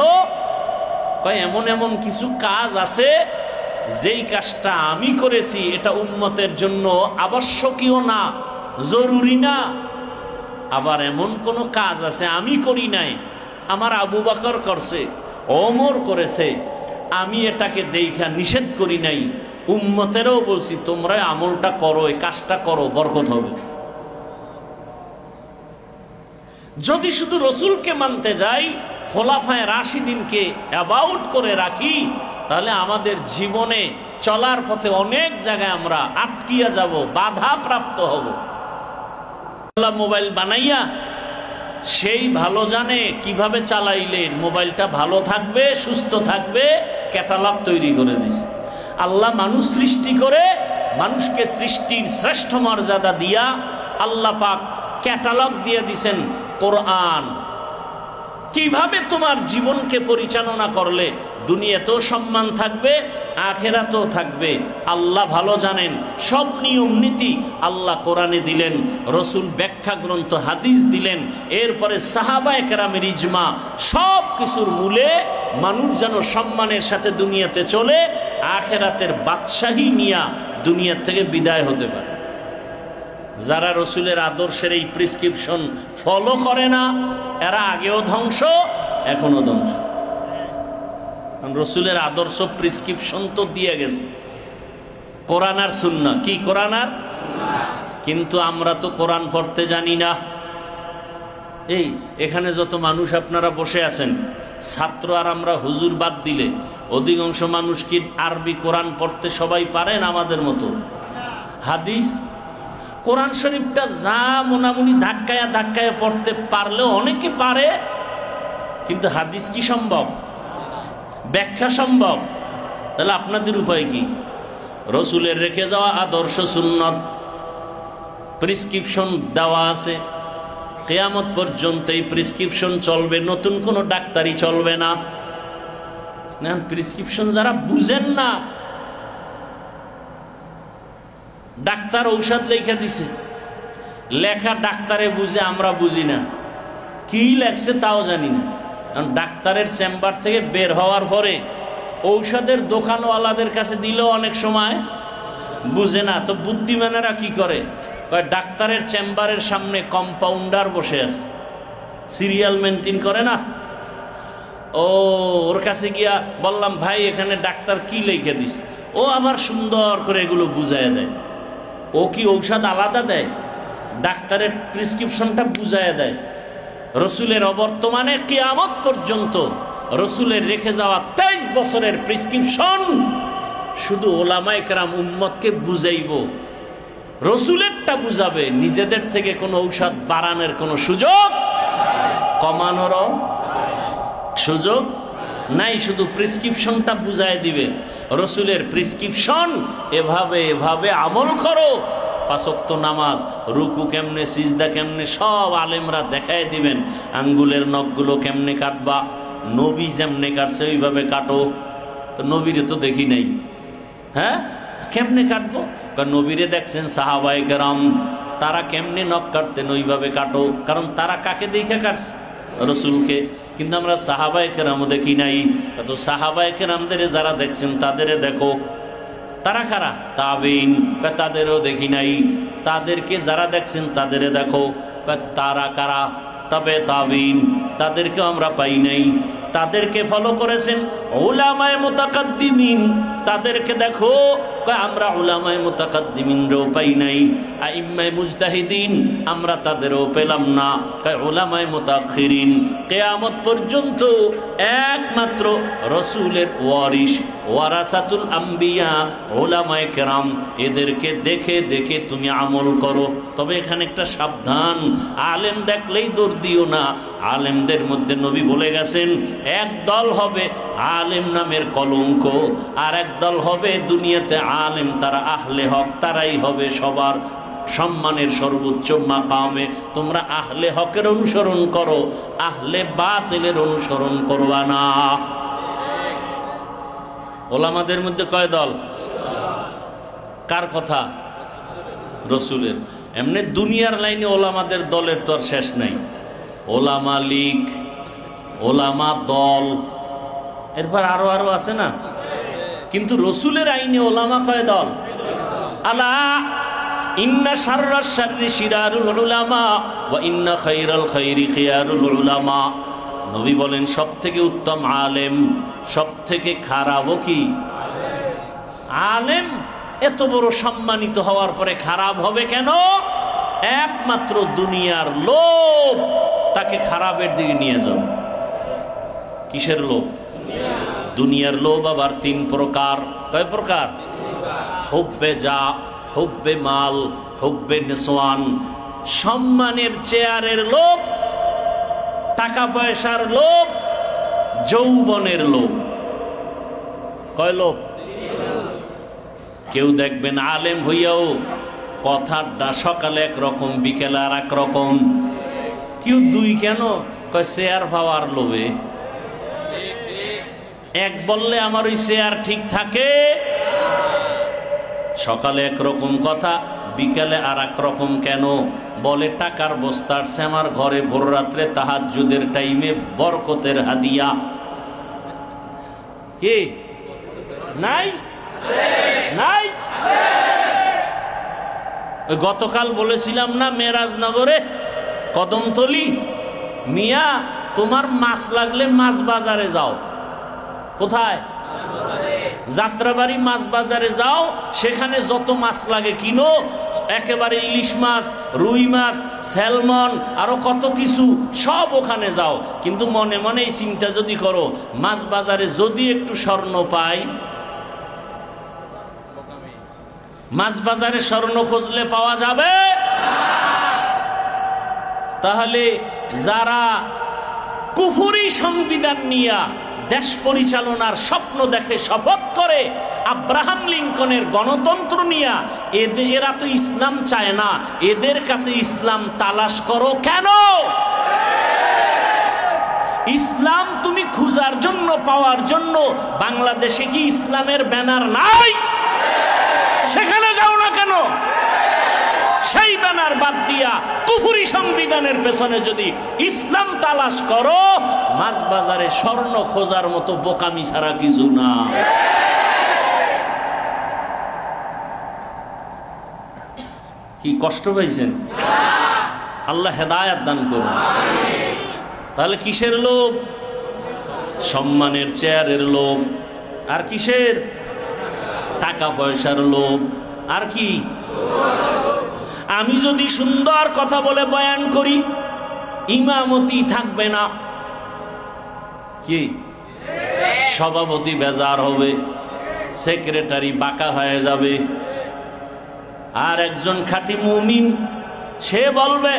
কয় এমন এমন কিছু কাজ আছে যেই কাজটা আমি করেছি এটা উম্মতের জন্য আবশ্যকীয় না, জরুরি না। আবার এমন কোন কাজ আছে আমি করি নাই, আমার আবু বকর করছে, ওমর করেছে, আমি এটাকে দেখা নিষেধ করি নাই। উম্মতেরও বলছি তোমরা আমলটা করো, এই কাজটা করো, বরকত হবে। যদি শুধু রসুলকে মানতে যাই, খোলাফায়ে রাশিদিনকে অ্যাবাউট করে রাখি, তাহলে আমাদের জীবনে চলার পথে অনেক জায়গায় আমরা আটকিয়া যাব, বাধা প্রাপ্ত হব। মোবাইল বানাইয়া সেই ভালো জানে কিভাবে চালাইলে মোবাইলটা ভালো থাকবে, সুস্থ থাকবে, ক্যাটালগ তৈরি করে দিছে। আল্লাহ মানুষ সৃষ্টি করে, মানুষকে সৃষ্টির শ্রেষ্ঠ মর্যাদা দিয়া আল্লাহ পাক ক্যাটালগ দিয়ে দিছেন কোরআন। কিভাবে তোমার জীবনকে পরিচালনা করলে দুনিয়াতেও সম্মান থাকবে, আখেরাতও থাকবে। আল্লাহ ভালো জানেন সব নিয়ম নীতি আল্লাহ কোরআনে দিলেন, রসুল ব্যাখ্যা গ্রন্থ হাদিস দিলেন, এরপরে সাহাবায়ে কেরামের ইজমা, সব কিছুর মূলে মানুষ যেন সম্মানের সাথে দুনিয়াতে চলে, আখেরাতের বাদশাহী নিয়া দুনিয়া থেকে বিদায় হতে পারে। যারা রসুলের আদর্শের এই প্রেসক্রিপশন ফলো করে না, এরা আগেও ধ্বংস, এখনো ধ্বংস। রসুলের আদর্শ প্রেসক্রিপশন তো দিয়ে গেছে, কোরআন আর সুন্নাহ। কি কোরআন আর? কিন্তু আমরা তো কোরআন পড়তে জানি না। এই এখানে যত মানুষ আপনারা বসে আছেন, ছাত্র আর আমরা হুজুর বাদ দিলে অধিকাংশ মানুষ কি আরবি কোরআন পড়তে সবাই পারেন আমাদের মতো? হাদিস কোরআন শরীফটা যা মোনামুনি ধাক্কায়া ধাক্কায়া পড়তে পারলেও অনেকে পারে, কিন্তু হাদিস কি সম্ভব? ব্যাখ্যা সম্ভব? তাহলে আপনাদের উপায় কি? রসুলের রেখে যাওয়া আদর্শ সুন্নত প্রেসক্রিপশন দেওয়া আছে, কিয়ামত পর্যন্ত এই প্রেসক্রিপশন চলবে, নতুন কোনো ডাক্তারি চলবে না। প্রেসক্রিপশন যারা বুঝেন না, ডাক্তার ঔষধ লেখা দিছে, লেখা ডাক্তারে বুঝে, আমরা বুঝি না, কি লেখছে তাও জানি না। কারণ ডাক্তারের চেম্বার থেকে বের হওয়ার পরে ঔষধের দোকানওয়ালাদের কাছে দিলেও অনেক সময় বুঝে না। তো বুদ্ধিমানেরা কি করে, ডাক্তারের চেম্বারের সামনে কম্পাউন্ডার বসে আছে, সিরিয়াল মেনটেন করে না, ওর কাছে গিয়া বললাম ভাই এখানে ডাক্তার কি লিখে দিছে, ও আবার সুন্দর করে এগুলো বুঝাইয়া দেয়। ও কি ঔষধ আলাদা দেয়? ডাক্তারের প্রেসক্রিপশনটা বুঝাইয়া দেয়। রসুলের অবর্তমানে কিয়ামত পর্যন্ত রসুলের রেখে যাওয়া 23 বছরের প্রেসক্রিপশন শুধু ওলামায়ে কেরাম উম্মতকে বুঝাইব, রসুলেরটা বুঝাবে, নিজেদের থেকে কোনো ঔষধ বাড়ানোর কোনো সুযোগ, কমানোরও সুযোগ নাই, শুধু প্রেসক্রিপশনটা বুঝায় দিবে। রসুলের প্রেসক্রিপশন এভাবে এভাবে আমল করো, 5 ওয়াক্ত নামাজ, রুকু কেমনে, সিজদা কেমনে, সব আলেমরা দেখায় দিবেন। আঙ্গুলের নখগুলো কেমনে কাটবা, নবী যেমনে কাটছে ওইভাবে কাটো। তো নবীরে তো দেখি নাই, হ্যাঁ কেমনে কাটবো? কারণ নবীরে দেখছেন সাহাবায়ে কেরাম, তারা কেমনে নখ কাটতেন ওইভাবে কাটো। কারণ তারা কাকে দেখে কাটছে? রসুলকে। কিন্তু আমরা সাহাবায়ে কেরামও দেখি নাই। তো সাহাবায়ে কেরামদের যারা দেখছেন তাদের দেখো, তারা কারা? তাবেঈন, তাদেরও দেখি নাই। তাদেরকে যারা দেখছেন তাদের দেখো, তারা কারা? তবে তাবেঈন, তাদেরকেও আমরা পাই নাই। তাদেরকে ফলো করেছেন উলামায়ে মুতাকাদ্দিমিন, তাদেরকে দেখো, আমরা উলামায়ে মুতাকাদ্দিমিনও পাই নাই। আইম্মায়ে মুজতাহিদিন, আমরা তাদেরও পেলাম না। উলামায়ে মুতাআখিরিন, কিয়ামত পর্যন্ত একমাত্র রসুলের ওয়ারিস, ওয়ারাসাতুল আম্বিয়া, উলামায়ে কেরাম, এদেরকে দেখে দেখে তুমি আমল করো। তবে এখানে একটা সাবধান, আলেম দেখলেই দৌড় দিও না। আলেমদের মধ্যে নবী বলে গেছেন, এক দল হবে আলেম নামের কলঙ্ক, আর এক দল হবে দুনিয়াতে আলেম, তারা আহলে হক, তারাই হবে সবার সম্মানের সর্বোচ্চ মাকামে। তোমরা আহলে হকের অনুসরণ করো, আহলে বাতিলের অনুসরণ করবা না। ওলামাদের মধ্যে কয় দল? কার কথা? রসুলের। এমনি দুনিয়ার লাইনে ওলামাদের দলের তো আর শেষ নাই। ওলামা লীগ, ওলামা দল, এরপর আরো আরো আছে না। কিন্তু রসুলের আইনে ওলামা কয় দল? আলা ইন্না শাররাশ শাররি শিরারুল উলামা ওয়া ইন্না খায়রাল খায়রি খিয়ারুল উলামা। নবী বলেন সব থেকে উত্তম আলেম, সব থেকে খারাপও কি আলেম। এত বড় সম্মানিত হওয়ার পরে খারাপ হবে কেন? একমাত্র দুনিয়ার লোভ তাকে খারাপের দিকে নিয়ে যাবে। কিসের লোভ? দুনিয়ার লোভ আবার 3 প্রকার। কয় প্রকার? হুব্বে যা, হুব্বে মাল, হুব্বে নিসওয়ান। সম্মানের চেয়ারের লোভ, টাকা পয়সার লোভ, যৌবনের লোভ। কয় লোভ? কেউ দেখবেন আলেম হইয়াও কথাটা সকালে একরকম, বিকেলে আর এক রকম। কেউ 2 কেন? কয় চেয়ার পাওয়ার লোভে। এক বললে আমার ওই চেয়ার ঠিক থাকে? সকালে একরকম কথা, বিকালে আর এক রকম কেন? বলে টাকার বস্তা আসছে আমার ঘরে ভোর রাত্রে তাহাজ্জুদের টাইমে, বরকতের হাদিয়া। কি নাই? নাই? গতকাল বলেছিলাম না মেরাজনগরে কদমতলি, মিয়া তোমার মাছ লাগলে মাছ বাজারে যাও। কোথায়? যাত্রাবাড়ি মাছ বাজারে যাও, সেখানে যত মাছ লাগে কিনো, একেবারে ইলিশ মাছ, রুই মাছ, স্যালমন, আরো কত কিছু সব ওখানে যাও। কিন্তু মনে মনে এই চিন্তা যদি করো, মাছ বাজারে যদি একটু স্বর্ণ পাই, মাছ বাজারে স্বর্ণ খুঁজলে পাওয়া যাবে? তাহলে যারা কুফরি সংবিধান নিয়ে দেশ পরিচালনার স্বপ্ন দেখে, শপথ করে, আব্রাহাম লিঙ্কনের গণতন্ত্র নিয়ে, এরা তো ইসলাম চায় না। এদের কাছে ইসলাম তালাশ করো কেন? ইসলাম তুমি খুঁজার জন্য, পাওয়ার জন্য বাংলাদেশে কি ইসলামের ব্যানার নাই? সেখানে যাও না কেন? সেই ব্যানার বাদ দিয়া কুফরি সংবিধানের পেছনে যদি ইসলাম তালাশ করো, মাছ বাজারে স্বর্ণ খোঁজার মতো বোকামি ছাড়া কিছু না। কি কষ্ট পাইছেন? আল্লাহ হেদায়েত দান করুন। তাহলে কিসের লোভ? সম্মানের চেয়ারের লোভ। আর কিসের? টাকা পয়সার লোভ। আর কি? আমি যদি সুন্দর কথা বলে বয়ান করি, ইমামতি থাকবে না, কি সভাপতি বেজার হবে, সেক্রেটারি বাঁকা হয়ে যাবে। আর একজন খাঁটি মুমিন সে বলবে,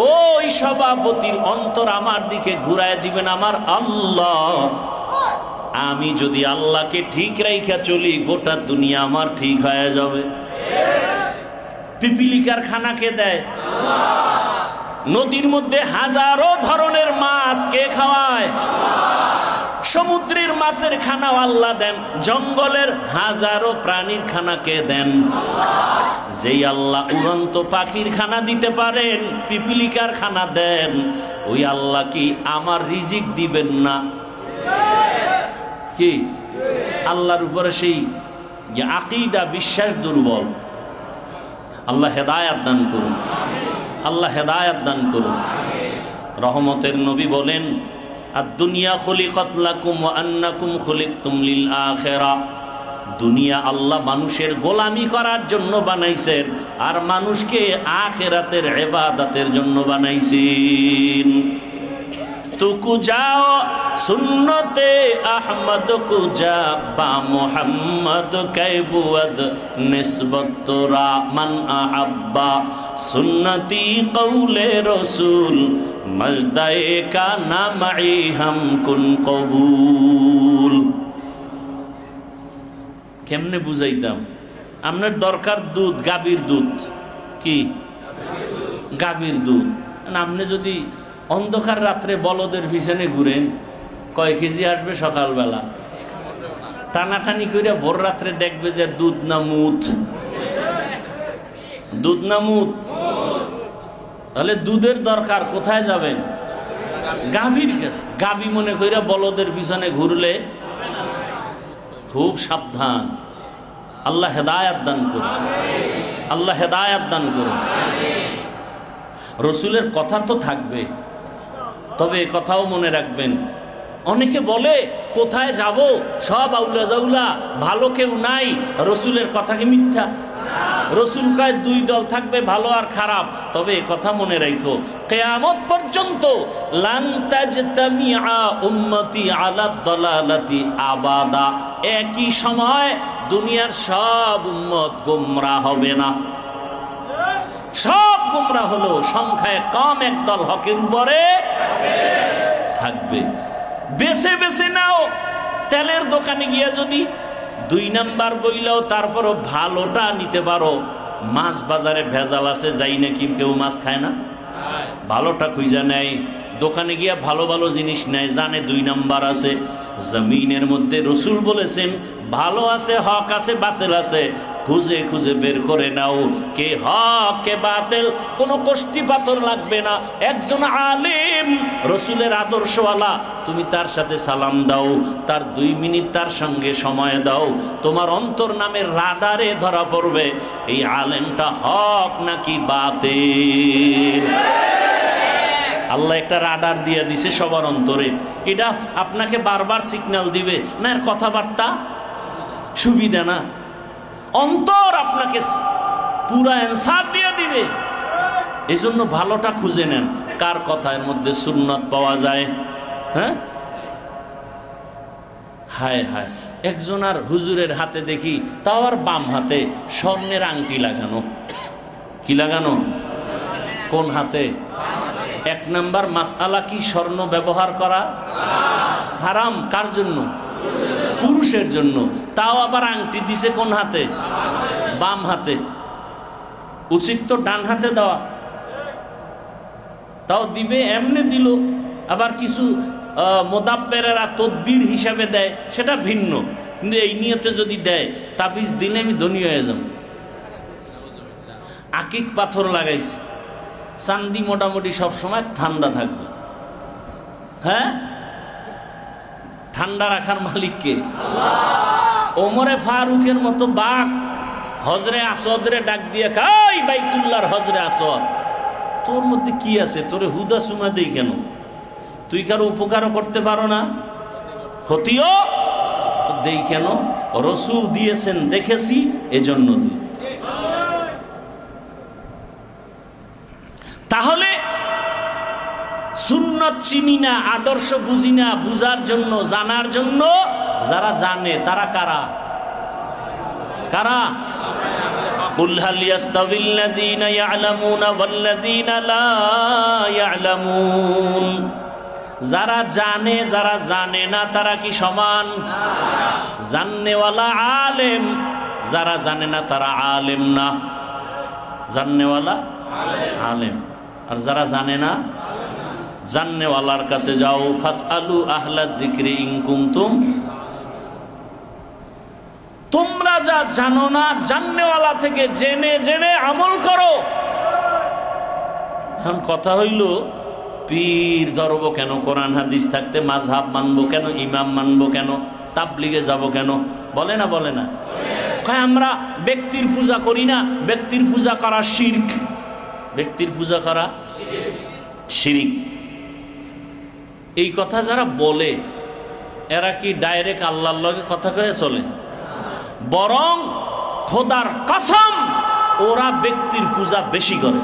ওই সভাপতির অন্তর আমার দিকে ঘুরায় দিবেন আমার আল্লাহ। আমি যদি আল্লাহকে ঠিক রাইখা চলি, গোটা দুনিয়া আমার ঠিক হয়ে যাবে। পিপিলিকার খানা কে দেয়? নদীর মধ্যে হাজারো ধরনের মাছ কে খাওয়ায়? সমুদ্রের মাছের খানাও আল্লাহ দেন, জঙ্গলের হাজারো প্রাণীর খানা কে দেন? যেই আল্লাহ উড়ন্ত পাখির খানা দিতে পারেন, পিপিলিকার খানা দেন, ওই আল্লাহ কি আমার রিজিক দিবেন না? কি আল্লাহর উপরে সেই আকীদা, বিশ্বাস দুর্বল। আল্লাহ হেদায়েত দান করুন, আল্লাহ হেদায়েত দান করুন। রহমতের নবী বলেন, আদ-দুনিয়া খুলিকাত লাকুম ওয়া আন্নাকুম খুলিকতুম লিল আখিরা। দুনিয়া আল্লাহ মানুষের গোলামি করার জন্য বানাইছেন, আর মানুষকে আখিরাতের ইবাদতের জন্য বানাইছেন। তুকু যাও সুন্নতে আহমদ কুজা বা মুহাম্মদ কাইবুয়াদ নিসবত রা মান আহাব্বা সুন্নতি কওলে রাসূল মজদায়ে কা নামাই হাম কুন কবুল। কেমনে বুঝাইতাম? আপনার দরকার দুধ, গাভীর দুধ। কি? গাভীর দুধ। আপনি যদি অন্ধকার রাত্রে বলদের পিছনে ঘুরেন, কয় কেজি আসবে সকালবেলা? টানাটানি করে ভোর রাত্রে দেখবে যে দুধ না মুত, দুধ না মুত। তাহলে দুধের দরকার, কোথায় যাবেন? গাভীর কাছে। গাভী মনে করে বলদের পিছনে ঘুরলে খুব সাবধান। আল্লাহ হেদায়েত দান করুন, আল্লাহ হেদায়েত দান করুন। রসুলের কথা তো থাকবে, তবে কথাও মনে রাখবেন, অনেকে বলে কোথায় যাব, সব আউলা জাউলা, ভালো কেউ নাই, রসুলের কথা কি মিথ্যা? রসুল কয় দুই দল থাকবে, ভালো আর খারাপ। তবে কথা মনে রাখো, কিয়ামত পর্যন্ত লান তাজতামিআ উম্মতি আলা দালালাতি আবাদা। একই সময় দুনিয়ার সব উম্মত গোমরাহ হবে না। সব গোমরাহ হলো, সংখ্যায় কম একদল হকের উপরে থাকবে। বেছে বেছে নাও। তেলের দোকানে গিয়া যদি 2 নাম্বার বইলেও তারপরও ভালোটা নিতে পারো। মাছ বাজারে ভেজাল আছে, যাই নাকি কেউ মাছ খায় না, ভালোটা খুঁজা নেয়। দোকানে গিয়া ভালো ভালো জিনিস নেয়, জানে 2 নাম্বার আছে। জমিনের মধ্যে রসুল বলেছেন ভালো আছে, হক আছে, বাতিল আছে, খুঁজে খুঁজে বের করে নাও কে হক কে বাতিল। কোনো কষ্টি পাথর লাগবে না। একজন আলেম রসুলের আদর্শওয়ালা, তুমি তার সাথে সালাম দাও, তার 2 মিনিট তার সঙ্গে সময় দাও, তোমার অন্তর নামের রাডারে ধরা পড়বে এই আলেমটা হক নাকি বাতিল। আল্লাহ একটা রাডার দিয়ে দিছে সবার অন্তরে, এটা আপনাকে বারবার সিগন্যাল দিবে না, এর কথাবার্তা সুবিধা না, অন্তর আপনাকে পুরা অ্যান্সার দিয়ে দিবে। এই জন্য ভালোটা খুঁজে নেন, কার কথার মধ্যে সুন্নত পাওয়া যায়। হ্যাঁ, হায় হায়, একজন আর হুজুরের হাতে দেখি, তাও আর বাম হাতে স্বর্ণের আংটি লাগানো। কি লাগানো? কোন হাতে? 1 নাম্বার মাসআলা কি স্বর্ণ ব্যবহার করা হারাম? কার জন্য? পুরুষের জন্য। তাও আবার আংটি দিছে কোন হাতে? বাম হাতে। উচিত তো ডান হাতে দেওয়া, তাও দিবে এমনি দিল। আবার কিছু মোদাব্বেরেরা তদবির হিসাবে দেয়, সেটা ভিন্ন, কিন্তু এই নিয়তে যদি দেয় তাবিজ দিলে আমি ধনী হয়ে যাব। আকিক পাথর লাগাইছে, চান্দি মোটামুটি সবসময় ঠান্ডা থাকবে। হ্যাঁ, ঠান্ডা রাখার মালিক কে? ওমরে ফারুকের মতো বাঘ হজরে আসওয়াদরে ডাক দিয়ে খাই, বাইতুল্লাহর হজরে আসওয়াদ, তোর মধ্যে কি আছে? তোরে হুদা সুমা দেই কেন? তুই কারো উপকারও করতে পারো না, ক্ষতিও তো দেই কেন? রসুল দিয়েছেন দেখেছি, এজন্য দিই। তাহলে সুন্নত চিনি না, আদর্শ বুঝি না, বুঝার জন্য, জানার জন্য যারা জানে তারা কারা? কারা? কুল হাল ইয়াস্তাবিল্লাযীনা ইয়ালামুনা ওয়াল্লাযীনা লা ইয়ালামুন। যারা জানে, যারা জানে না, তারা কি সমান? জাননেওয়ালা আলেম, যারা জানে না তারা আলেম না। জাননেওয়ালা আলেম, আর যারা জানে না, জাননেওয়ালার কাছে যাও। ফাসআলু আহলা যিকরি ইন কুনতুম। তোমরা যা জানো না, জাননেওয়ালা থেকে জেনে জেনে আমল করো। এখন কথা হইল, পীর ধরবো কেন? কোরআন হাদিস থাকতে মাযহাব মানবো কেন? ইমাম মানবো কেন? তাবলিগে যাব কেন? বলে না, বলে না? আমরা ব্যক্তির পূজা করি না, ব্যক্তির পূজা করা শিরক। ব্যক্তির পূজা করা শিরক। এই কথা যারা বলে, এরা কি ডাইরেক্ট আল্লাহর লগে কথা কয়ে চলে? বরং খোদার কসম, ওরা ব্যক্তির পূজা বেশি করে।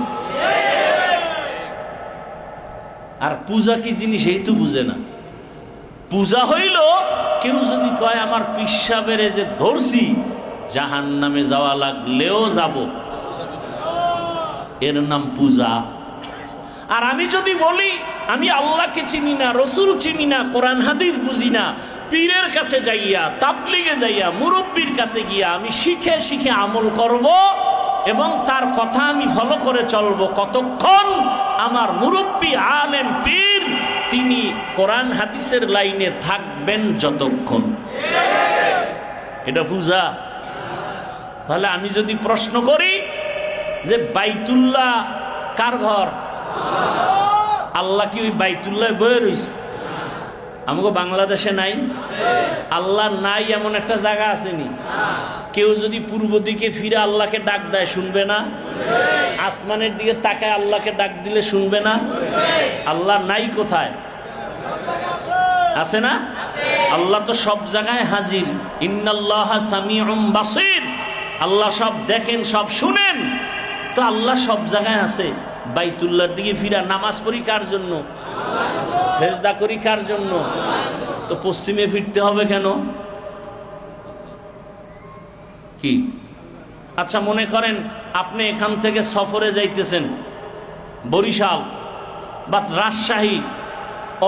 আর পূজা কি জিনিস এই তো বুঝে না। পূজা হইল, কেউ যদি কয় আমার পিসাবের যে ধরছি, জাহান্নামে যাওয়া লাগলেও যাব, এর নাম পূজা। আর আমি যদি বলি আমি আল্লাহকে চিনি না, রসুল চিনি না, কোরআন হাদিস বুঝি না, পীরের কাছে যাইয়া, তাবলিগে যাইয়া, মুরব্বির কাছে গিয়া আমি শিখে শিখে আমল করব এবং তার কথা আমি ফলো করে চলবো, কতক্ষণ? আমার মুরব্বি আলেম পীর তিনি কোরআন হাদিসের লাইনে থাকবেন যতক্ষণ। এটা পূজা। তাহলে আমি যদি প্রশ্ন করি যে বাইতুল্লাহ কার ঘর? আল্লাহ কি ওই বাইতুল্লাহ বয়ে রয়েছে? আমাকে বাংলাদেশে নাই? আল্লাহ নাই এমন একটা জায়গা আসেনি? কেউ যদি পূর্ব দিকে ফিরে আল্লাহকে ডাক দেয়, শুনবে না? আসমানের দিকে তাকায় আল্লাহকে ডাক দিলে শুনবে না? আল্লাহ নাই কোথায়? আছে না? আল্লাহ তো সব জায়গায় হাজির। ইন্নাল্লাহা সামিউম বাসীর। আল্লাহ সব দেখেন, সব শুনেন। তো আল্লাহ সব জায়গায় আছে। বাইতুল্লাহর দিকে ফিরা নামাজ পড়ি কার জন্য? সেজদা করি কার জন্য? তো পশ্চিমে ফিরতে হবে কেন? কি? আচ্ছা, মনে করেন আপনি এখান থেকে সফরে যাইতেছেন, বরিশাল বা রাজশাহী,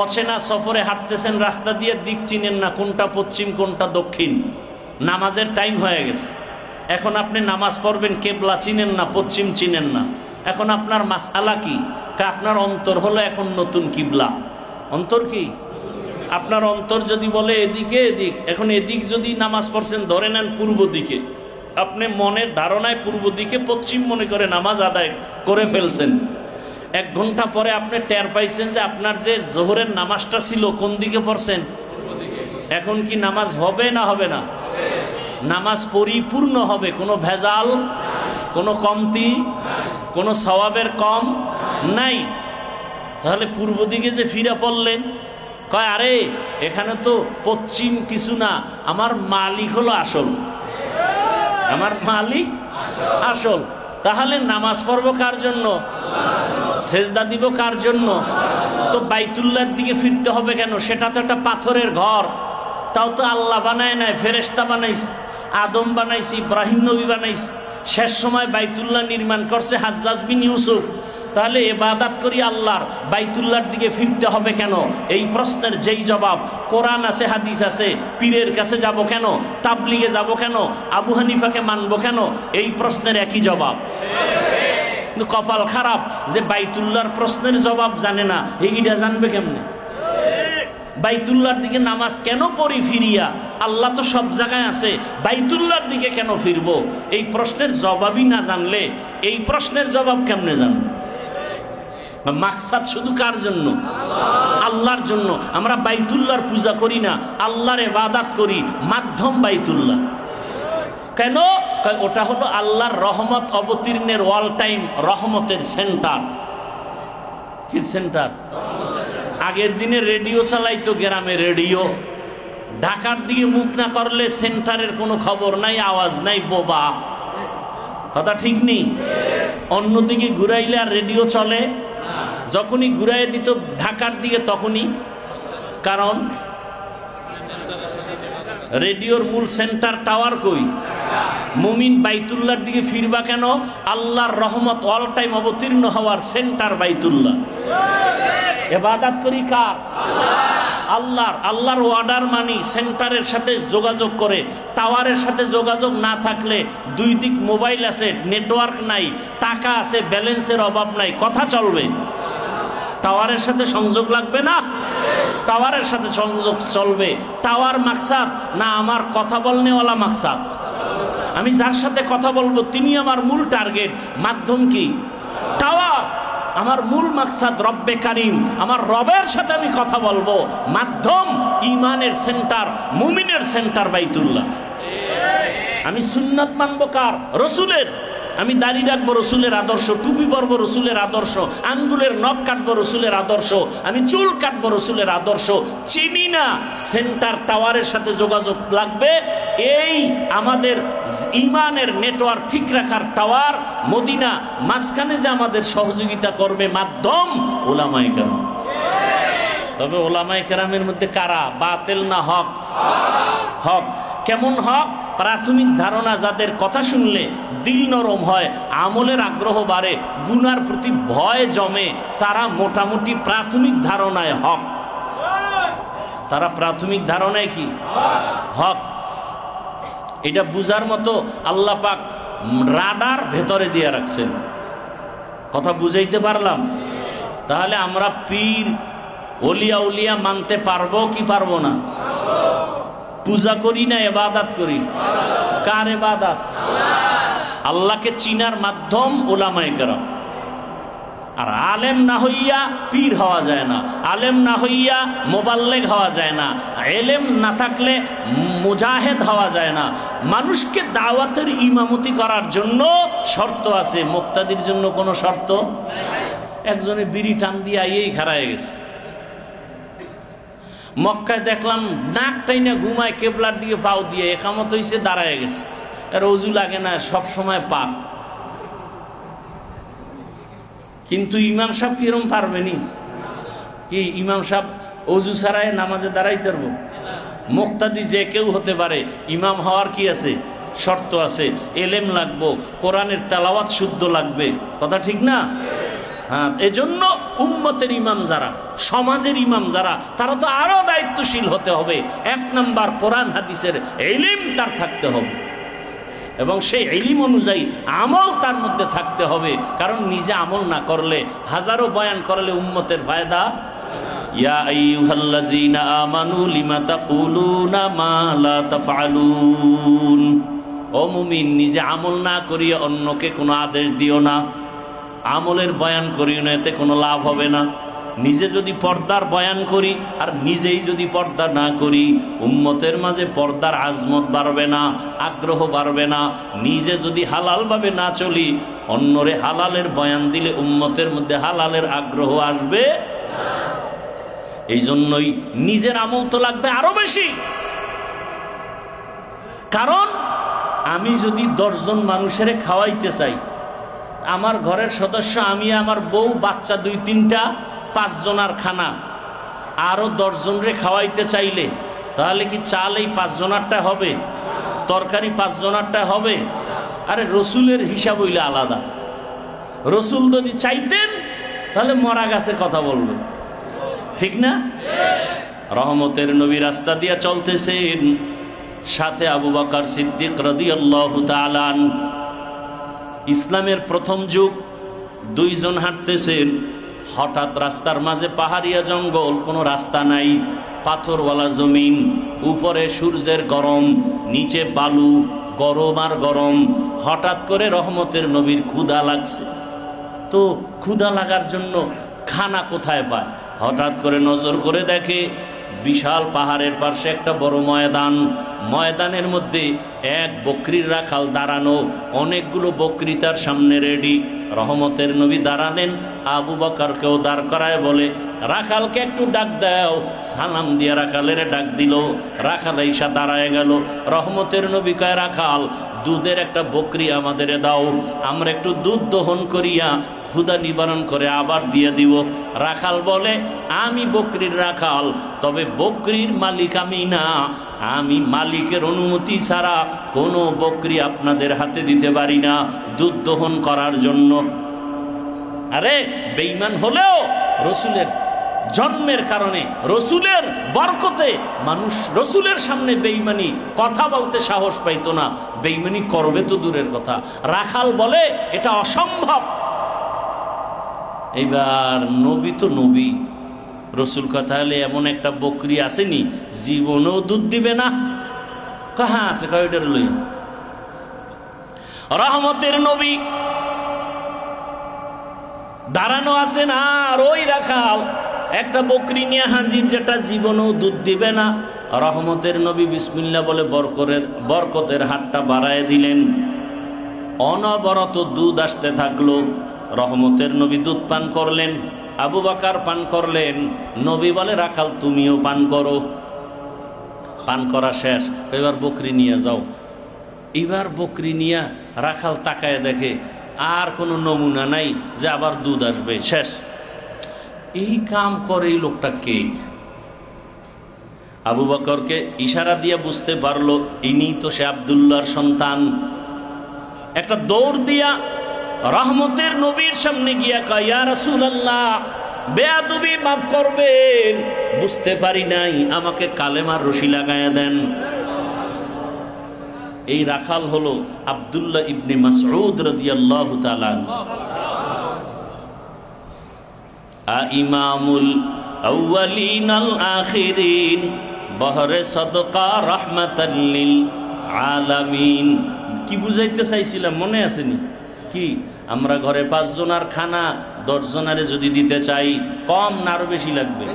অচেনা সফরে হাঁটতেছেন, রাস্তা দিয়ে দিক চিনেন না, কোনটা পশ্চিম কোনটা দক্ষিণ। নামাজের টাইম হয়ে গেছে, এখন আপনি নামাজ পড়বেন, কেবলা চিনেন না, পশ্চিম চিনেন না, এখন আপনার মাসআলা কি? আপনার অন্তর হলো এখন নতুন কিবলা। অন্তর কি? আপনার অন্তর যদি বলে এদিকে এদিক, এখন এদিক যদি নামাজ পড়ছেন ধরে নেন পূর্ব দিকে, আপনি মনের ধারণায় পূর্ব দিকে পশ্চিম মনে করে নামাজ আদায় করে ফেলছেন। 1 ঘন্টা পরে আপনি টের পাইছেন যে আপনার যে জোহরের নামাজটা ছিল কোন দিকে পড়ছেন? এখন কি নামাজ হবে না হবে না? নামাজ পরিপূর্ণ হবে, কোনো ভেজাল, কোনো কমতি, কোনো সওয়াবের কম নাই। তাহলে পূর্ব দিকে যে ফিরে পড়লেন, কয় আরে এখানে তো পশ্চিম কিছু না, আমার মালিক হলো আসল, আমার মালিক আসল। তাহলে নামাজ পড়ব কার জন্য? সেজদা দিব কার জন্য? তো বাইতুল্লাহর দিকে ফিরতে হবে কেন? সেটা তো একটা পাথরের ঘর, তাও তো আল্লাহ বানায় নাই, ফেরেশতা বানাইছে, আদম বানাইছে, ইব্রাহিম নবী বানাইছে। শেষ সময় বাইতুল্লাহ নির্মাণ করছে হাজ্জাজ বিন ইউসুফ। তাহলে ইবাদত করি আল্লাহর, বাইতুল্লাহর দিকে ফিরতে হবে কেন? এই প্রশ্নের যেই জবাব, কোরআন আছে, হাদিস আছে, পীরের কাছে যাব কেন, তাবলিগে যাব কেন, আবু হানিফাকে মানবো কেন, এই প্রশ্নের একই জবাব। কিন্তু কপাল খারাপ যে বাইতুল্লাহর প্রশ্নের জবাব জানে না, এইটা জানবে কেমনে? বাইতুল্লাহর দিকে নামাজ কেন পড়ি ফিরিয়া? আল্লাহ তো সব জায়গায় আছে, বাইতুল্লাহর দিকে কেন ফিরবো? এই প্রশ্নের জবাবই না জানলে এই প্রশ্নের জবাব কেমনে জানবো? মাকসাদ শুধু কার জন্য? আল্লাহর জন্য। আমরা বাইতুল্লাহর পূজা করি না, আল্লাহর ইবাদত করি, মাধ্যম বাইতুল্লাহ। কেন? ওটা হলো আল্লাহর রহমত অবতীর্ণের অল টাইম রহমতের সেন্টার। কি সেন্টার? আগের দিনে রেডিও চালাইতো, গ্রামে রেডিও, ঢাকার দিকে মুখ না করলে সেন্টারের কোনো খবর নাই, আওয়াজ নাই, বোবা। কথা ঠিক নেই? অন্যদিকে ঘুরাইলে আর রেডিও চলে? যখনই ঘুরাই দিত ঢাকার দিকে তখনই। কারণ রেডিওর মূল সেন্টার টাওয়ার কই? মুমিন বাইতুল্লাহর দিকে ফিরবা কেন? আল্লাহর রহমত অল টাইম অবতীর্ণ হওয়ার সেন্টার বাইতুল্লাহ। ইবাদত করি কার? আল্লাহর। আল্লাহর অর্ডার মানি, সেন্টারের সাথে যোগাযোগ করে। টাওয়ারের সাথে যোগাযোগ না থাকলে, 2 দিক মোবাইল আছে, নেটওয়ার্ক নাই, টাকা আছে, ব্যালেন্সের অভাব নাই, কথা চলবে? টাওয়ারের সাথে সংযোগ লাগবে না? টাওয়ারের সাথে সংযোগ চলবে। টাওয়ার মাকসাদ না আমার কথা বলনেওয়ালা মাকসাদ? আমি যার সাথে কথা বলবো তিনি আমার মূল টার্গেট, মাধ্যম কি? টাওয়ার। আমার মূল মাকসাদ রব্বে কারিম, আমার রবের সাথে আমি কথা বলবো, মাধ্যম ঈমানের সেন্টার, মুমিনের সেন্টার বাইতুল্লাহ। আমি সুন্নাত মানবো কার? রসুলের। আমি দাড়ি রাখবো রসুলের আদর্শ, টুপি পরবো রসুলের আদর্শ, আঙ্গুলের নখ কাটবো রসুলের আদর্শ, আমি চুল কাটবো রসুলের আদর্শ। চিনি না, সেন্টার টাওয়ারের সাথে যোগাযোগ লাগবে। এই আমাদের ইমানের নেটওয়ার্ক ঠিক রাখার টাওয়ার মদিনা, মাঝখানে যে আমাদের সহযোগিতা করবে মাধ্যম ওলামায়ে কেরাম। তবে ওলামায়ে কেরামের মধ্যে কারা? বাতিল না হক? হক। কেমন হক? প্রাথমিক ধারণা যাদের, কথা শুনলে দিল নরম হয়, আমলের আগ্রহ বাড়ে, গুনার প্রতি ভয় জমে, তারা মোটামুটি প্রাথমিক ধারণায় হক। তারা প্রাথমিক ধারণায় কি? হক। এটা বুঝার মতো আল্লাহ পাক রাডার ভেতরে দিয়ে রাখছেন। কথা বুঝাইতে পারলাম? তাহলে আমরা পীর ওলিয়া উলিয়া মানতে পারবো কি পারবো না? পূজা করি না ইবাদত করি? কার ইবাদত? আল্লাহকে চিনার মাধ্যম উলামায়ে কেরাম। আর আলেম না হইয়া পীর হওয়া যায় না, আলেম না হইয়া মোবাল্লেগ হওয়া যায় না, এলেম না থাকলে মুজাহিদ হওয়া যায় না। মানুষকে দাওয়াতের ইমামতি করার জন্য শর্ত আছে, মুক্তাদির জন্য কোনো শর্ত? একজনে বিড়ি টান দিয়ে এই খাড়ায় গেছে। মক্কায় দেখলাম নাক টাইনা ঘুমায়, কেবলার দিকে পাও দিয়ে একামত হইছে, দাঁড়ায় গেছে। আর অজু লাগে না, সব সময় পাক। কিন্তু ইমাম সাহেব কিরম পারবেনি? কি ইমাম সাহেব অজু ছাড়ায় নামাজে দাঁড়াইতে পারবো? মুক্তাদি যে কেউ হতে পারে, ইমাম হওয়ার কি আছে? শর্ত আছে। এলেম লাগবো, কোরআনের তেলাওয়াত শুদ্ধ লাগবে। কথা ঠিক না? হ্যাঁ, এজন্য উম্মতের ইমাম যারা, সমাজের ইমাম যারা, তারা তো আরো দায়িত্বশীল হতে হবে। 1 নাম্বার কোরআন হাদিসের ইলম তার থাকতে হবে। এবং সেই ইলম অনুযায়ী আমল তার মধ্যে থাকতে হবে। কারণ নিজে আমল না করলে হাজারো বয়ান করলে উম্মতের ফায়দা। ইয়া আইয়ুহাল্লাযীনা আমানু লিমা তাকুলুনা মা লা তাফআলুন। ও মুমিন, নিজে আমল না করিয়া অন্যকে কোনো আদেশ দিও না, আমলের বয়ান করিও না, এতে কোনো লাভ হবে না। নিজে যদি পর্দার বয়ান করি আর নিজেই যদি পর্দা না করি, উম্মতের মাঝে পর্দার আজমত বাড়বে না, আগ্রহ বাড়বে না। নিজে যদি হালালভাবে না চলি, অন্যরে হালালের বয়ান দিলে উম্মতের মধ্যে হালালের আগ্রহ আসবে। এই জন্যই নিজের আমল তো লাগবে আরো বেশি। কারণ আমি যদি 10 জন মানুষের খাওয়াইতে চাই, আমার ঘরের সদস্য আমি, আমার বউ, বাচ্চা 2-3টা, 5 জনার খানা, আরো 10 জনরে খাওয়াইতে চাইলে তাহলে কি চাল এই 5 জনারটা হবে? তরকারি 5 জনারটা হবে? আরে রসুলের হিসাব হইলে আলাদা। রসুল যদি চাইতেন তাহলে মরা গাছে কথা বলবে, ঠিক না? রহমতের নবী রাস্তা দিয়া চলতেছেন, সাথে আবু বকর সিদ্দিক রাদিয়াল্লাহু তাআলা আনহু। ইসলামের প্রথম যুগ, 2 জন হাঁটতেছেন, হঠাৎ রাস্তার মাঝে পাহাড়িয়া জঙ্গল, কোনো রাস্তা নাই, পাথরওয়ালা জমিন, উপরে সূর্যের গরম, নিচে বালু, গরম আর গরম। হঠাৎ করে রহমতের নবীর ক্ষুধা লাগছে। তো ক্ষুধা লাগার জন্য খানা কোথায় পায়? হঠাৎ করে নজর করে দেখে বিশাল পাহাড়ের পাশে একটা বড় ময়দান, ময়দানের মধ্যে এক বকরির রাখাল দাঁড়ানো, অনেকগুলো বকরি তার সামনে রেডি। রহমতের নবী দাঁড়ালেন, আবু বকরকেও দাঁড় করায় বলে, রাখালকে একটু ডাক দাও। সালাম দিয়া রাখালের ডাক দিল, রাখাল ঈশা দাঁড়ায় গেল। রহমতের নবী কয়, রাখাল, দুধের একটা বকরি আমাদের দাও, আমরা একটু দুধ দহন করিয়া ক্ষুধা নিবারণ করে আবার দিয়ে দিব। রাখাল বলে, আমি বকরির রাখাল, তবে বকরির মালিক আমি না, আমি মালিকের অনুমতি ছাড়া কোনো বকরি আপনাদের হাতে দিতে পারি না দুধ দহন করার জন্য। আরে বেঈমান হলেও রসুলের জন্মের কারণে, রসুলের বরকতে মানুষ রসুলের সামনে বেঈমানি কথা বলতে সাহস পাইতো না, বেঈমানি করবে তো দূরের কথা। রাখাল বলে এটা অসম্ভব। এইবার নবী তো নবী, রসুল কথা হলে এমন একটা বকরি আসেনি জীবনেও দুধ দিবে না? কাহা আছে কয়টার লই? রহমতের নবী দাঁড়ানো আছেন, আর ওই রাখাল একটা বকরি নিয়ে হাজির, যেটা জীবনেও দুধ দিবে না। রহমতের নবী বিসমিল্লাহ বলে বরকতের হাতটা বাড়ায় দিলেন, অনবরত দুধ আসতে থাকলো। রহমতের নবী দুধ পান করলেন, আবু বকর পান করলেন। নবী বলে, রাখাল তুমিও পান করো। পান করা শেষ, এবার বকরি নিয়ে যাও। এবার বকরি নিয়ে রাখাল তাকায় দেখে আর কোনো নমুনা নাই যে আবার দুধ আসবে, শেষ। এই কাম করে এই লোকটা কে? আবু বকরকে ইশারা দিয়ে বুঝতে পারলো ইনি তো সে আব্দুল্লাহর সন্তান। একটা দৌড় দিয়া রহমতের নবীর সামনে গিয়া কয়, ইয়া রাসূলুল্লাহ, বেয়াদবি মাফ করবেন, বুঝতে পারি নাই, আমাকে কালেমার রশি লাগায়া দেন। এই রাখাল হলো আব্দুল্লাহ ইবনে মাসউদ রাদিয়াল্লাহু তাআলা। ইমামুল আউয়ালিন আল আখিরিন, বহরে সদকা রাহমাতাল লিল আলামিন। কি বুঝাইতে চাইছিলাম মনে আসেনি? কি আমরা ঘরে 5 জনার খানা 10 জনারে যদি দিতে চাই, কম না আরো বেশি লাগবে?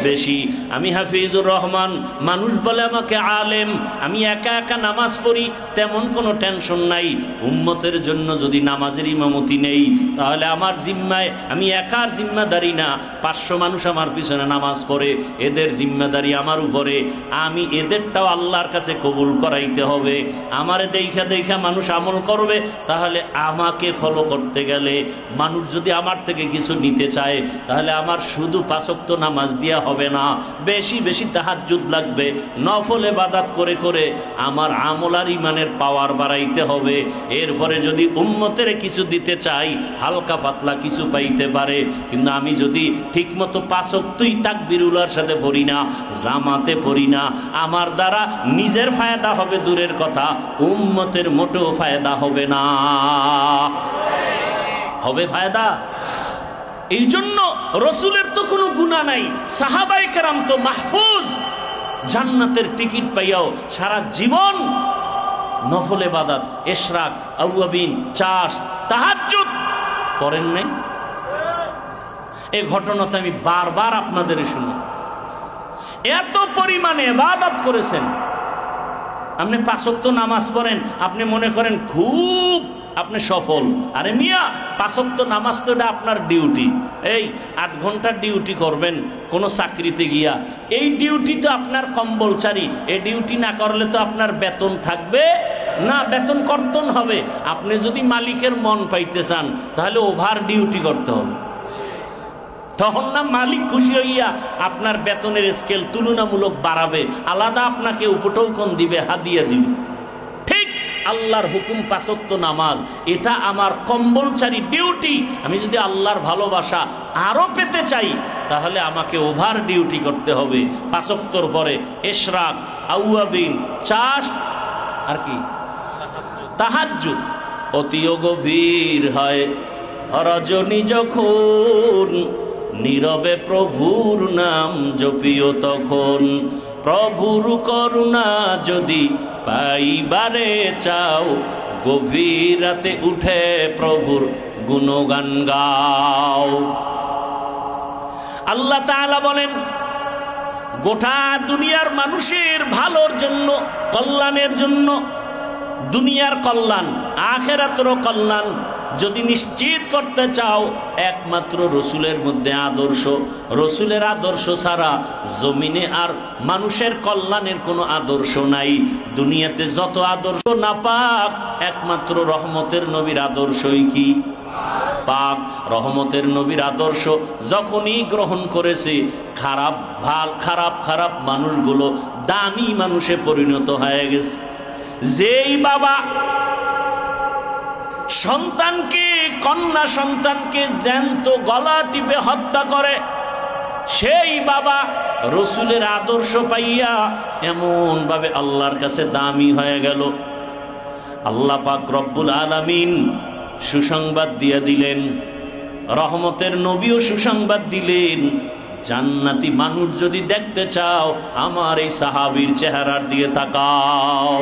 বেশি। আমি হাফিজুর রহমান, মানুষ বলে আমাকে আলেম, আমি একা একা নামাজ পড়ি, তেমন কোনো টেনশন নাই। উম্মতের জন্য যদি নামাজের ইমামতি নেই, তাহলে আমার জিম্মায়, আমি একার জিম্মাদারি না, 500 মানুষ আমার পিছনে নামাজ পড়ে, এদের জিম্মাদারি আমার উপরে। আমি এদেরটাও আল্লাহর কাছে কবুল করাইতে হবে। আমারে দেখা দেখা মানুষ আমল করবে, তাহলে আমাকে ফলো করতে গেলে মানুষ যদি আমার আমার থেকে কিছু নিতে চায়, তাহলে আমার শুধু 5 ওয়াক্ত নামাজ দিয়া হবে না, বেশি বেশি তাহাজ্জুদ লাগবে, নফল ইবাদত করে করে আমার আমল আর ইমানের পাওয়ার বাড়াইতে হবে। এরপরে যদি উম্মতের কিছু দিতে চাই, হালকা পাতলা কিছু পাইতে পারে। কিন্তু আমি যদি ঠিকমতো 5 ওয়াক্তই তাকবীরুল্লাহর সাথে পড়ি না, জামাতে পড়ি না, আমার দ্বারা নিজের ফায়দা হবে দূরের কথা, উম্মতের মোটেও ফায়দা হবে না। হবে ফায়দা? এই জন্য রসুলের তো কোনো গুনাহ নাই, সাহাবায়ে কেরাম তো মাহফুজ, জান্নাতের টিকিট পাইয়াও সারা জীবন নফল ইবাদত, ইশরাক, আওয়াবিন, চাষ, তাহাজ্জুদ পড়েন নাই। এই ঘটনাটা আমি বারবার আপনাদের শুনি। এত পরিমাণে ইবাদত করেছেন, আপনি 5 ওয়াক্ত নামাজ পড়েন, আপনি মনে করেন খুব আপনি সফল। আরে মিয়া, 5 ওয়াক্ত নামাজ তো এটা আপনার ডিউটি। এই 8 ঘন্টার ডিউটি করবেন কোনো চাকরিতে গিয়া, এই ডিউটি তো আপনার কম্বলচারী, এই ডিউটি না করলে তো আপনার বেতন থাকবে না, বেতন কর্তন হবে। আপনি যদি মালিকের মন পাইতে চান তাহলে ওভার ডিউটি করতে হবে, তখন না মালিক খুশি হইয়া আপনার বেতনের স্কেল তুলনামূলক বাড়াবে, আলাদা আপনাকে উপটৌকন দিবে, হাদিয়া দিবে। ঠিক আল্লাহর হুকুম 5 ওয়াক্ত নামাজ, এটা আমার কম্বলচারী ডিউটি। আমি যদি আল্লাহর ভালোবাসা আরো পেতে চাই তাহলে আমাকে ওভার ডিউটি করতে হবে। 5 ওয়াক্তর পরে ইশরাক, আওয়াবিন, চাষ আর কি তাহাজ্জুদ। অতিও গভীর হয় রজনী যখন, নীরবে প্রভুর নাম জপিও তখন। প্রভুর করুণা যদি পাইবারে চাও, গভীর রাতে উঠে প্রভুর গুণগান গাও। আল্লাহ তাআলা বলেন, গোটা দুনিয়ার মানুষের ভালোর জন্য, কল্যাণের জন্য, দুনিয়ার কল্যাণ আখিরাতেরও কল্যাণ যদি নিশ্চিত করতে চাও, একমাত্র রসুলের মধ্যে আদর্শ, রসুলের আদর্শ ছাড়া জমিনে আর মানুষের কল্যাণের কোনো আদর্শ নাই। দুনিয়াতে যত আদর্শ না পাক, একমাত্র রহমতের নবীর আদর্শই কি পাক। রহমতের নবীর আদর্শ যখনই গ্রহণ করেছে, খারাপ খারাপ মানুষগুলো দামি মানুষে পরিণত হয়ে গেছে। যেই বাবা সন্তানকে, কন্যা সন্তানকে জ্যান্ত গলা টিপে হত্যা করে, সেই বাবা রসুলের আদর্শ পাইয়া এমন ভাবে আল্লাহর কাছে দামি হয়ে গেল। আল্লাহ পাক রব্বুল আলামিন সুসংবাদ দিয়ে দিলেন, রহমতের নবীও সুসংবাদ দিলেন, জান্নাতি মানুষ যদি দেখতে চাও আমার এই সাহাবীর চেহারার দিকে তাকাও।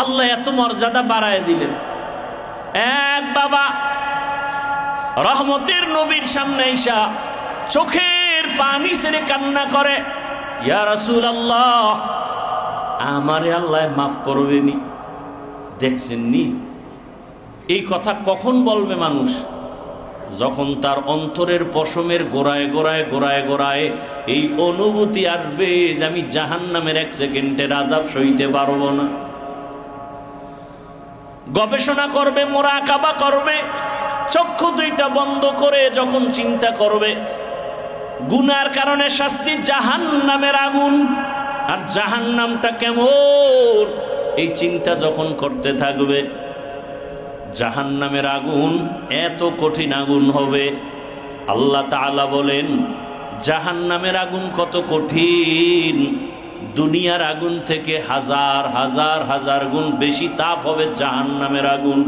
আল্লাহ এত মর্যাদা বাড়ায় দিলেন। এক বাবা রহমতের নবীর সামনে আইসা চোখের পানি ছেড়ে কান্না করে, ইয়া রাসূলুল্লাহ, আমারে আল্লাহ মাফ করবেনি। দেখছেন নি, এই কথা কখন বলবে মানুষ? যখন তার অন্তরের পশমের গোড়ায় গোড়ায় গোড়ায় গোড়ায় এই অনুভূতি আসবে যে আমি জাহান্নামের 1 সেকেন্ডের আযাব সইতে পারবো না। গবেষণা করবে, মুরাকাবা করবে, চক্ষু দুইটা বন্ধ করে যখন চিন্তা করবে গুনার কারণে শাস্তি জাহান্নামের আগুন, আর জাহান্নামটা কেমন, এই চিন্তা যখন করতে থাকবে, জাহান্নামের আগুন এত কঠিন আগুন হবে। আল্লাহ তাআলা বলেন, জাহান্নামের আগুন কত কঠিন, দুনিয়ার আগুন থেকে হাজার হাজার হাজার গুণ বেশি তাপ হবে জাহান্নামের আগুন।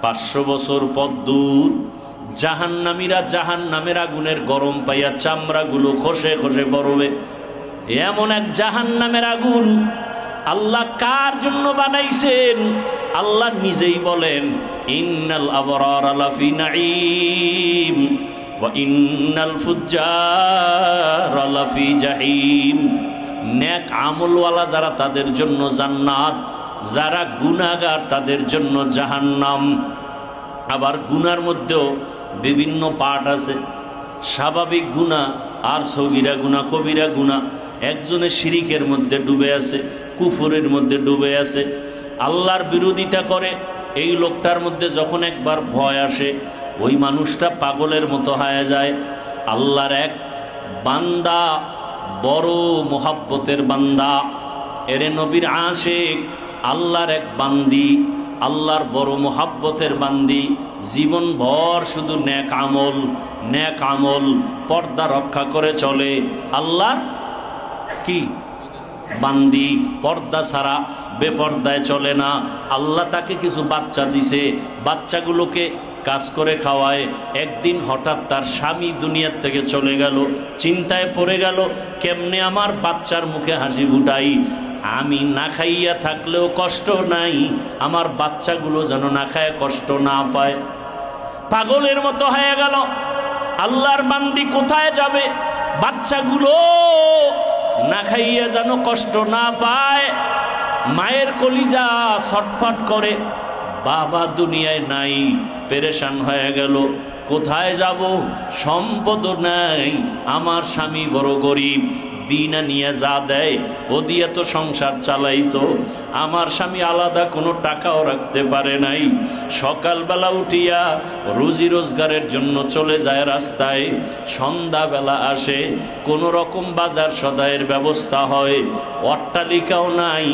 500 বছর পথ দূর জাহান্নামীরা জাহান্নামের আগুনের গরম পাইয়া চামড়াগুলো খসে খসে পড়বে। এমন এক জাহান্নামের আগুন আল্লাহ কার জন্য বানাইছেন? আল্লাহ নিজেই বলেন, ইন্নাল আবরারা লাফি নাঈম ওয়া ইন্নাল ফুজ্জারা লাফি জাহিম। নেক আমলওয়ালা যারা তাদের জন্য জান্নাত, যারা গুনাহগার তাদের জন্য জাহান্নাম। আবার গুনার মধ্যেও বিভিন্ন পার্ট আছে, স্বাভাবিক গুনাহ আর সগীরা গুনাহ, কবিরা গুনাহ। একজনে শিরিকের মধ্যে ডুবে আছে, কুফরের মধ্যে ডুবে আছে, আল্লাহর বিরোধিতা করে। এই লোকটার মধ্যে যখন একবার ভয় আসে, ওই মানুষটা পাগলের মতো হয়ে যায়। আল্লাহর এক বান্দা, বড় মোহাব্বতের বান্দা, এরে নবীর আশিক, আল্লাহর এক বান্দি, আল্লাহর বড় মোহাব্বতের বান্দি, জীবন ভর শুধু নেক আমল, নেক আমল, পর্দা রক্ষা করে চলে। আল্লাহর কি বান্দি, পর্দা ছাড়া বেপর্দায় চলে না। আল্লাহ তাকে কিছু বাচ্চা দিছে, বাচ্চাগুলোকে কাজ করে খাওয়ায়। একদিন হঠাৎ তার স্বামী দুনিয়ার থেকে চলে গেল, চিন্তায় পড়ে গেল, কেমনে আমার বাচ্চার মুখে হাসি ফুটাই। আমি না খাইয়া থাকলেও কষ্ট নাই, আমার বাচ্চাগুলো যেন না খায় কষ্ট না পায়। পাগলের মতো হয়ে গেল। আল্লাহর বান্দি কোথায় যাবে? বাচ্চাগুলো না খাইয়া যেন কষ্ট না পায়। মায়ের কলিজা ছটফট করে, বাবা দুনিয়ায় নাই, পেরেশান হয়ে গেল। কোথায় যাব? সম্পদ নাই, আমার স্বামী বড় গরিব, দিনা নিয়ে যা দেয় ও দিয়ে তো সংসার চালাইতো। আমার স্বামী আলাদা কোনো টাকাও রাখতে পারে নাই। সকালবেলা উঠিয়া রুজি রোজগারের জন্য চলে যায় রাস্তায়, সন্ধ্যাবেলা আসে, কোনো রকম বাজার সদাইয়ের ব্যবস্থা হয়। অট্টালিকাও নাই,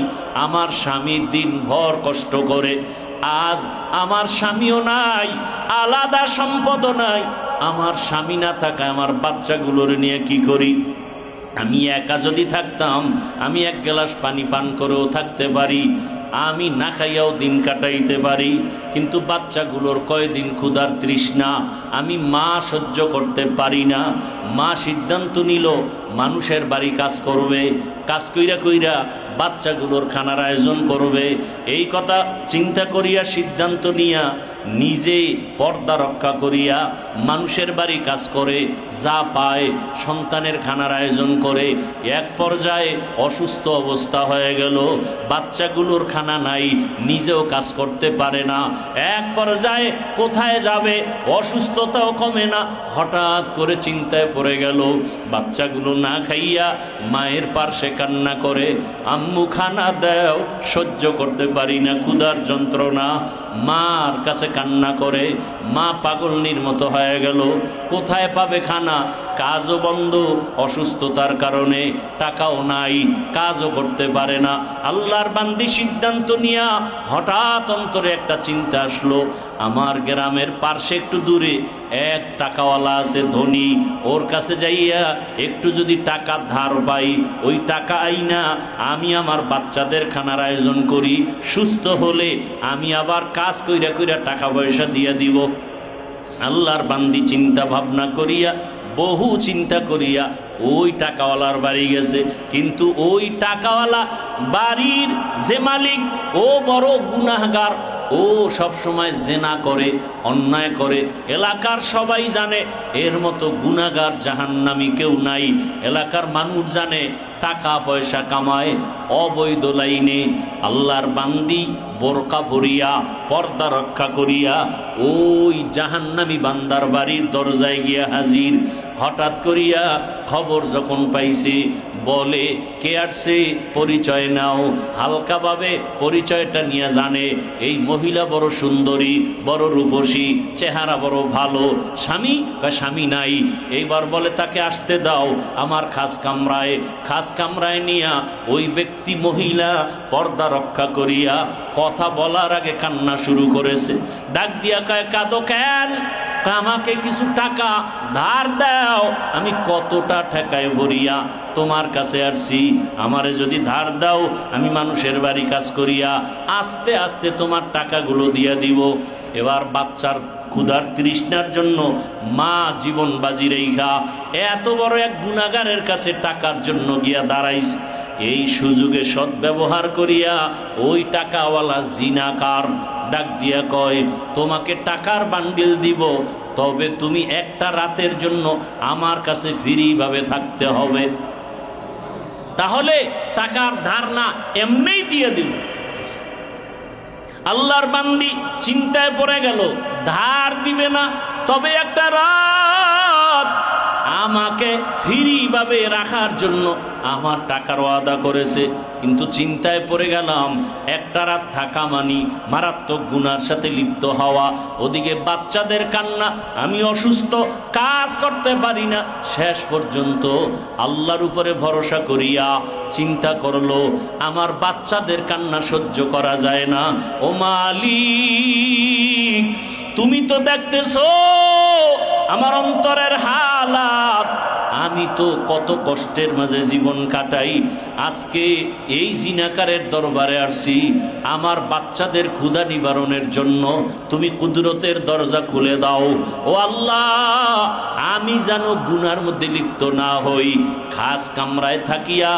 আমার স্বামী দিনভর কষ্ট করে। আজ আমার স্বামীও নাই, আলাদা সম্পদও নাই। আমার স্বামী না থাকায় আমার বাচ্চাগুলোর নিয়ে কি করি? আমি একা যদি থাকতাম, আমি এক গ্লাস পানি পান করেও থাকতে পারি, আমি না খাইয়াও দিন কাটাইতে পারি। কিন্তু বাচ্চাগুলোর কয়দিন ক্ষুধার তৃষ্ণা আমি মা সহ্য করতে পারি না। মা সিদ্ধান্ত নিল মানুষের বাড়ি কাজ করবে, কাজ কইরা কইরা বাচ্চাগুলোর খানার আয়োজন করবে। এই কথা চিন্তা করিয়া সিদ্ধান্ত নিয়া নিজে পর্দা রক্ষা করিয়া মানুষের বাড়ি কাজ করে, যা পায় সন্তানের খানার আয়োজন করে। এক পর্যায়ে অসুস্থ অবস্থা হয়ে গেল, বাচ্চাগুলোর খানা নাই, নিজেও কাজ করতে পারে না। এক পর্যায়ে কোথায় যাবে? অসুস্থতাও কমে না, হঠাৎ করে চিন্তায় পড়ে গেল, বাচ্চাগুলো না খাইয়া মায়ের পার্শ্বে কান্না করে, আম্মু খানা দাও, সহ্য করতে পারি না ক্ষুধার যন্ত্রণা। মার কাছে কান্না করে, মা পাগলনির মতো হয়ে গেল। কোথায় পাবে খানা? কাজও বন্ধ, অসুস্থতার কারণে টাকাও নাই, কাজও করতে পারে না। আল্লাহর বান্দি সিদ্ধান্ত নিয়া হঠাৎ অন্তরে একটা চিন্তা আসলো, আমার গ্রামের পার্শ্বে একটু দূরে এক টাকাওয়ালা আছে, ধনী, ওর কাছে যাইয়া একটু যদি টাকা ধার পাই, ওই টাকা আইনা আমি আমার বাচ্চাদের খানার আয়োজন করি, সুস্থ হলে আমি আবার কাজ কইরা কইরা টাকা পয়সা দিয়ে দিব। আল্লাহর বান্দি চিন্তা ভাবনা করিয়া, বহু চিন্তা করিয়া ওই টাকাওয়ালার বাড়ি গেছে। কিন্তু ওই টাকাওয়ালা বাড়ির যে মালিক, ও বড় গুনাহগার, ও সব সময় জেনা করে, অন্যায় করে। এলাকার সবাই জানে এর মতো গুনাহগার জাহান্নামী কেউ নাই। এলাকার মানুষ জানে টাকা পয়সা কামায় অবৈধ লাইনে। আল্লাহর বান্দি বোরকা পরিয়া, পর্দা রক্ষা করিয়া ওই জাহান্নামী বান্দার বাড়ির দরজায় গিয়া হাজির। হঠাৎ করিয়া খবর যখন পাইছে, বলে, কে আসছে? পরিচয় নাও। হালকাভাবে পরিচয়টা নিয়ে জানে এই মহিলা বড় সুন্দরী, বড় রূপসী, চেহারা বড় ভালো। স্বামী বা স্বামী নাই। এইবার বলে তাকে আসতে দাও আমার খাস কামরায়। খাস কামরায় নিয়া ওই ব্যক্তি মহিলা পর্দা রক্ষা করিয়া কথা বলার আগে কান্না শুরু করেছে। ডাক দিয়া কয়, কাঁদো কেন? আমাকে কিছু টাকা ধার দাও, আমি কতটা ঠেকায় ভরিয়া তোমার কাছে আসছি, আমারে যদি ধার দাও আমি মানুষের বাড়ি কাজ করিয়া আস্তে আস্তে তোমার টাকাগুলো দিয়া দিব। এবার বাচ্চার ক্ষুধার তৃষ্ণার জন্য মা জীবন বাজি রেখা এত বড় এক গুনাহগারের কাছে টাকার জন্য গিয়া দাঁড়াইছে। এই সুযোগে সদ্ব্যবহার করিয়া ওই টাকাওয়ালা জিনাকার ডাক দিয়া কয়, তোমাকে টাকার বান্ডিল দিব, তবে তুমি একটা রাতের জন্য আমার কাছে ফ্রি ভাবে থাকতে হবে। তাহলে টাকার ধার না, এমনিই দিয়ে দিব। আল্লাহর বান্দি চিন্তায় পড়ে গেল, ধার দিবে না, তবে একটা রাত আমাকে ফ্রি ভাবে রাখার জন্য আমার টাকার ওয়াদা করেছে। কিন্তু চিন্তায় পড়ে গেলাম একটা রাত থাকা মানি মারাত্মক গুনার সাথে লিপ্ত হওয়া, ওদিকে বাচ্চাদের কান্না, আমি অসুস্থ, কাজ করতে পারি না। শেষ পর্যন্ত আল্লাহর উপরে ভরসা করিয়া চিন্তা করলো আমার বাচ্চাদের কান্না সহ্য করা যায় না। ও মালিক, তুমি তো দেখতেছো আমার অন্তরের হালাত, আমি তো কত কষ্টের মাঝে জীবন কাটাই। আজকে এই জিনাকারের দরবারে আসছি আমার বাচ্চাদের ক্ষুধা নিবারণের জন্য, তুমি কুদরতের দরজা খুলে দাও। ও আল্লাহ, আমি যেন গুনার মধ্যে লিপ্ত না হই। খাস কামরায় থাকিয়া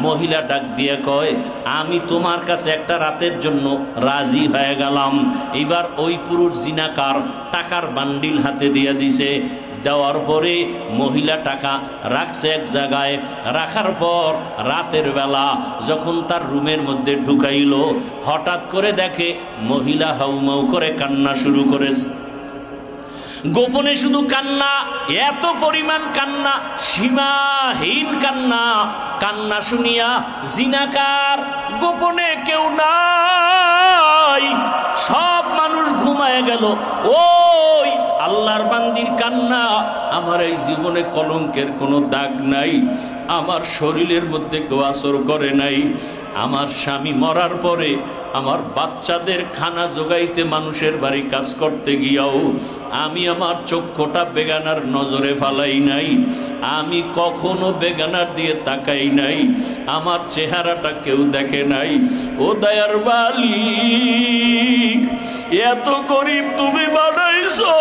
মহিলা ডাক দিয়ে কয়, আমি তোমার কাছে একটা রাতের জন্য রাজি হয়ে গেলাম। এবার ওই পুরুষ জিনাকার টাকার বান্ডিল হাতে দিয়ে দিছে। দেওয়ার পরে মহিলা টাকা রাখছে এক জায়গায়, রাখার পর রাতের বেলা যখন তার রুমের মধ্যে ঢুকাইল, হঠাৎ করে দেখে মহিলা হাউমাউ করে কান্না শুরু করেছে। গোপনে শুধু কান্না, এত পরিমাণ কান্না, সীমাহীন কান্না। কান্না শুনিয়া জিনাকার, গোপনে কেউ নাই, সব মানুষ ঘুমায় গেল। ওই আল্লাহর বান্দির কান্না, আমার এই জীবনে কলঙ্কের কোনো দাগ নাই, আমার শরীরের মধ্যে কেউ আসর করে নাই। আমার স্বামী মরার পরে আমার বাচ্চাদের খানা জোগাইতে মানুষের বাড়ি কাজ করতে গিয়াও আমি আমার চক্ষুটা বেগানার নজরে ফালাই নাই, আমি কখনো বেগানার দিয়ে তাকাই নাই, আমার চেহারাটা কেউ দেখে নাই। ও দয়ার মালিক, এত গরিব তুমি বানাইছো,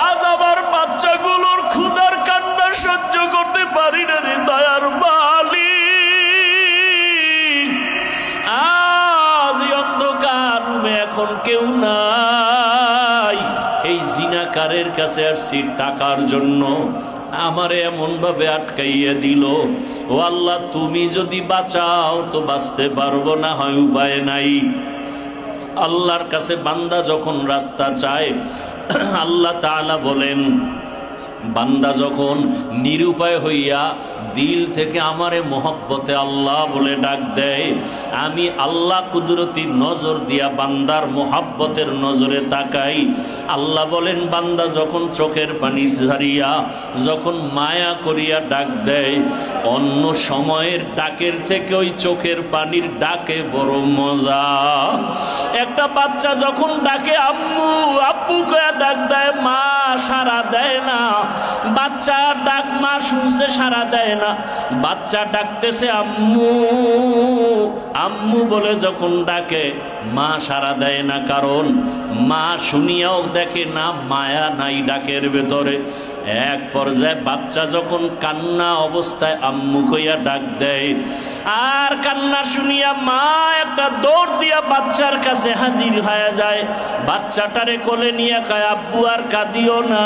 আজ আমার বাচ্চাগুলোর ক্ষুধার কান্না সহ্য করতে পারি না রে দয়ার মালিক। আজ অন্ধকার রুমে এখন কেউ নাই, এই জিনাকারের কাছে আসছি টাকার জন্য, আমারে এমন ভাবে আটকাইয়া দিল। ও আল্লাহ, তুমি যদি বাঁচাও তো বাঁচতে পারবো, না হয় উপায় নাই। আল্লাহর কাছে বান্দা যখন রাস্তা চায়, আল্লাহ তাআলা বলেন, বান্দা যখন নিরুপায় হইয়া দিল থেকে আমারে মোহব্বতে আল্লাহ বলে ডাক দেয়, আমি আল্লাহ কুদরতি নজর দিয়া বান্দার মোহব্বতের নজরে তাকাই। আল্লাহ বলেন, বান্দা যখন চোখের পানি ছাড়িয়া যখন মায়া করিয়া ডাক দেয়, অন্য সময়ের ডাকের থেকে ওই চোখের পানির ডাকে বড় মজা। একটা বাচ্চা যখন ডাকে আম্মু আব্বু কয়া ডাক দেয়, মা সাড়া দেয় না। বাচ্চা ডাক মা শুনছে, সাড়া দেয় না। বাচ্চা ডাকতেছে আম্মু আম্মু বলে যখন ডাকে, মা সাড়া দেয় না, কারণ মা শুনিয়াও দেখে না, মায়া নাই ডাকের ভেতরে। এক পর্যায়ে বাচ্চা যখন কান্না অবস্থায় আম্মু কইয়া ডাক দেয়, আর কান্না শুনিয়া মা একটা দৌড় দিয়া বাচ্চার কাছে হাজির হয়ে যায়। বাচ্চাটারে কোলে নিয়ে কয়, আব্বু আর কাঁদিও না,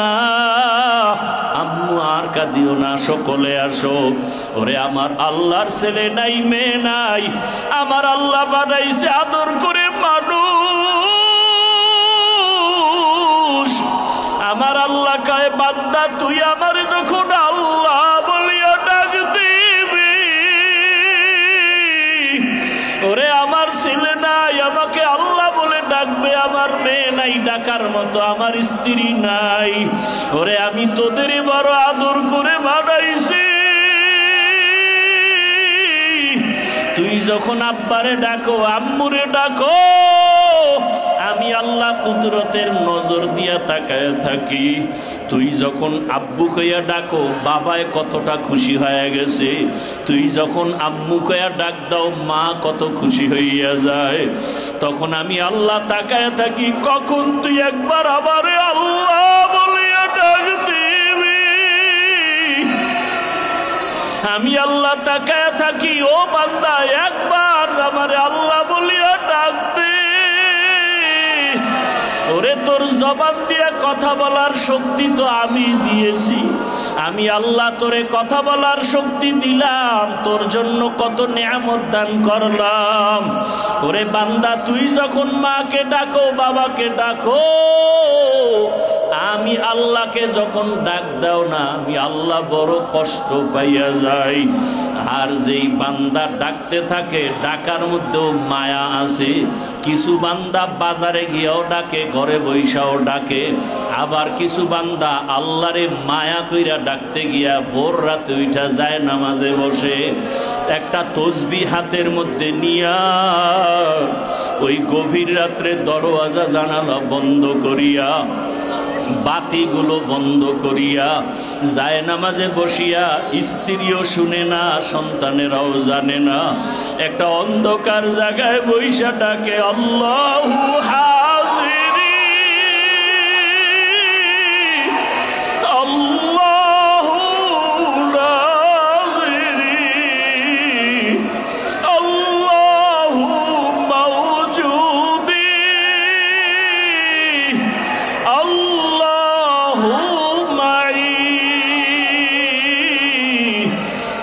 আম্মু আর কাঁদিও না, আসো কোলে আসো। ওরে আমার আল্লাহর ছেলে নাই, মেয়ে নাই, আমার আল্লাহ বানাইছে আদর করে মানুষ। আমার আল্লাহ কয়, বান্দা তুই আমার যখন আল্লাহ বলিয়া ডাক দিবি, ওরে আমার ছেলে নাই, আমাকে আল্লাহ বলে ডাকবে, আমার মেয়ে নাই ডাকার মতো, আমার স্ত্রী নাই, ওরে আমি তোদের বড় আদর করে বানাইছি। তুই যখন আব্বারে ডাকো, আম্মুরে ডাকো, আমি আল্লাহ কুদরতের নজর দিয়া তাকায় থাকি। তুই যখন আব্বু কইয়া ডাকো, বাবায় কতটা খুশি হয়ে গেছে। তুই যখন আম্মু কইয়া ডাক দাও, মা কত খুশি হইয়া যায়। তখন আমি আল্লাহ তাকায় থাকি, কখন তুই একবার আমারে আল্লাহ বলিয়া ডাক দিবি। আমি আল্লাহ তাকায় থাকি, ও বান্দা একবার আমারে আল্লাহ বলিয়া ডাক দে। ওরে তোর জবান দিয়া কথা কথা বলার শক্তি তো আমি দিয়েছি। আমি আল্লাহ তোরে কথা বলার শক্তি দিলাম, তোর জন্য কত নিয়ামত দান করলাম। ওরে বান্দা, তুই যখন মাকে ডাকো, বাবাকে ডাকো, আমি আল্লাহকে যখন ডাক দাও না, আমি আল্লাহ বড় কষ্ট পাইয়া যাই। আর যেই বান্দা ডাকতে থাকে, ডাকার মধ্যেও মায়া আছে। কিছু বান্দা বাজারে গিয়াও ডাকে, ঘরে বৈশাও ডাকে। আবার কিছু বান্দা আল্লাহরে মায়া কইরা ডাকতে গিয়া ভোর রাতে উঠা যায় নামাজে বসে, একটা তসবিহ হাতের মধ্যে নিয়া ওই গভীর রাত্রে দরওয়াজা জানালা বন্ধ করিয়া, বাতিগুলো বন্ধ করিয়া যায় নামাজে বসিয়া, স্ত্রীও শুনে না, সন্তানেরাও জানে না, একটা অন্ধকার জায়গায় বৈশা ডাকে আল্লাহু হাজিরি, আল্লাহু নাজিরি, আল্লাহু মাওজুদি,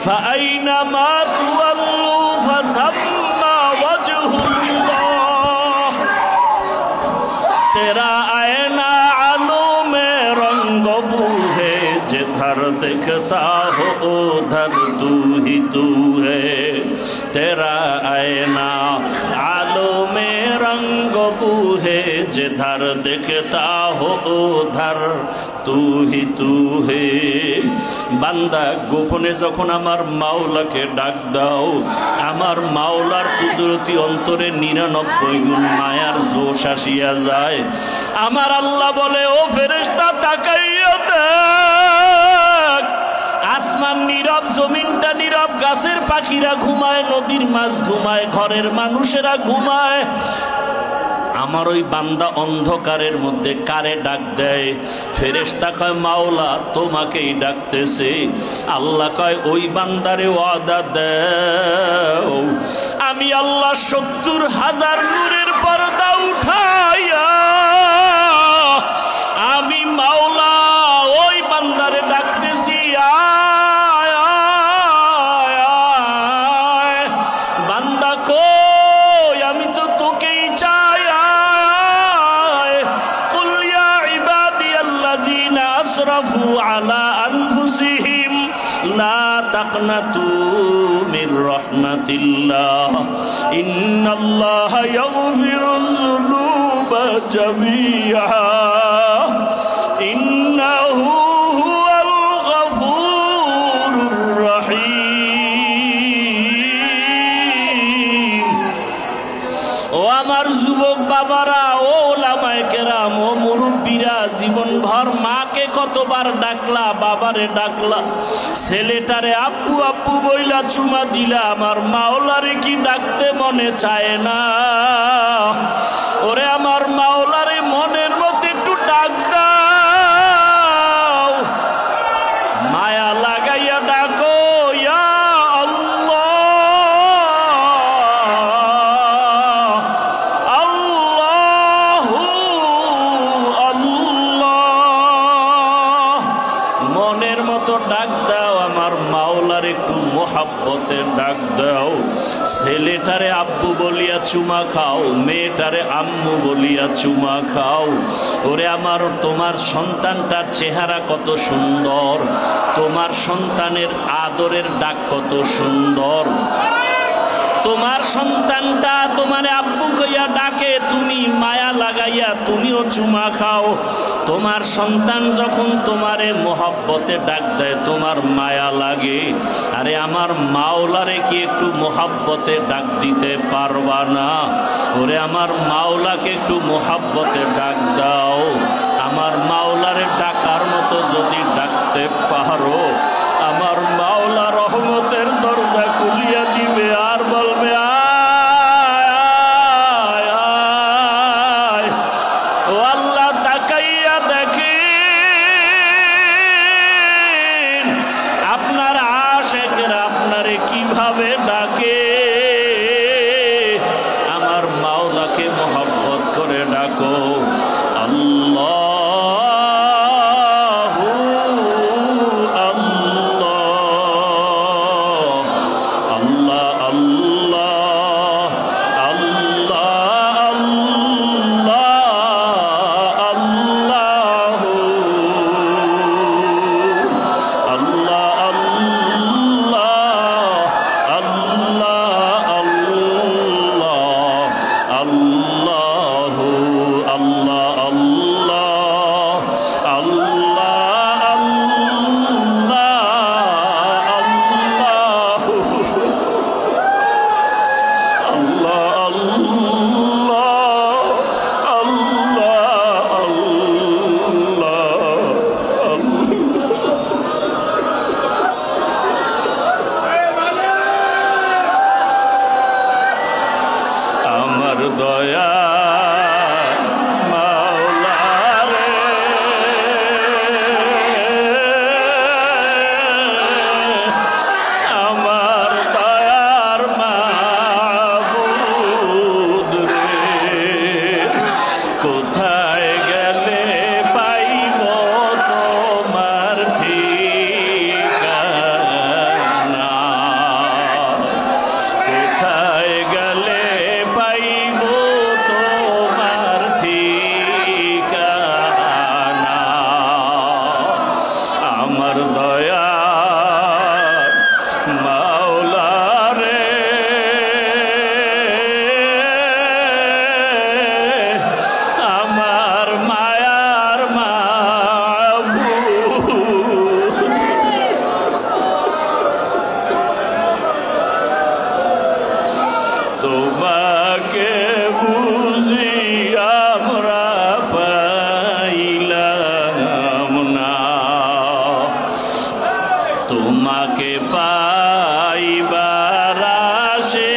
فأينما تولوا فثم وجه الله तेरा आईना आलो में रंग बू है जिधर दिखता हो उधर तू ही तू है तेरा आईना आलो में रंग बू है जिधर दिखता हो उधर तू ही तू है। বান্দা গোপনে যখন আমার মাওলাকে ডাক দাও, আমার মাওলার কুদরতি অন্তরে 99 গুণ মায়ার জোশ আসিয়া যায়। আমার আল্লাহ বলে, ও ফেরেশতা তাকাইয়া দেখ, আসমান নীরব, জমিনটা নীরব, গাছের পাখিরা ঘুমায়, নদীর মাছ ঘুমায়, ঘরের মানুষেরা ঘুমায়। আমার ওই বান্দা অন্ধকারের মধ্যে কারে ডাক দেয়? ফেরেশতা কয় মাওলা তোমাকেই ডাকতেছে। আল্লাহ কয় ওই বান্দারে ওয়াদা দেও, আমি আল্লাহ 70,000 নূরের পর্দা উঠাইয়া আমি মাওলা ওই বান্দারে ডাকতেছি, আয় আয় আয় বান্দা কই, আমি তো তোকেই চাই। أسرفوا على أنفسهم لا تقنطوا من رحمة الله إن الله يغفر الذنوب جميعا إنه هو الغفور الرحيم। ও আমার যুবক বাবারা, ও ওলামায়ে কেরাম, ও মুরব্বীরা, জীবন ভর মাকে কতবার ডাকলা, বাবারে ডাকলা, ছেলেটারে আব্বু আব্বু বইলা চুমা দিলা, আমার মাওলারে কি ডাকতে মনে চায় না? ওরে আমার মাওলারে মনের মতো একটু ডাক দাও, মায়া লাগাইয়া ডাকো, ইয়া ডাক দাও, আমার মাওলার একটু মোহাব্বতে ডাক দাও। ছেলেটারে আব্বু বলিয়া চুমা খাও, মেয়েটারে আম্মু বলিয়া চুমা খাও। ওরে আমার, তোমার সন্তানটার চেহারা কত সুন্দর, তোমার সন্তানের আদরের ডাক কত সুন্দর। তোমার সন্তানটা তোমার আব্বু কইয়া ডাকে, তুমি মায়া লাগাইয়া তুমিও চুমা খাও। তোমার সন্তান যখন তোমারে মোহাব্বতে ডাক দেয়, তোমার মায়া লাগে। আরে আমার মাওলারে কি একটু মোহাব্বতে ডাক দিতে পারবা না? ওরে আমার মাওলাকে একটু মোহাব্বতে ডাক দাও। আমার মাওলারে ডাকার মতো যদি ডাকতে পারো, আমার মাওলা রহমতের দরজা খুলিয়া দিবে, আর বলবে আয় আয় আয়। ও আল্লাহ, তাকাইয়া দেখেন আপনার আশিকরা আপনারে কিভাবে ডাকে। আমার মাওলাকে মোহাব্বত করে ডাকো, আল্লাহ তোমাকে পাইবার আশে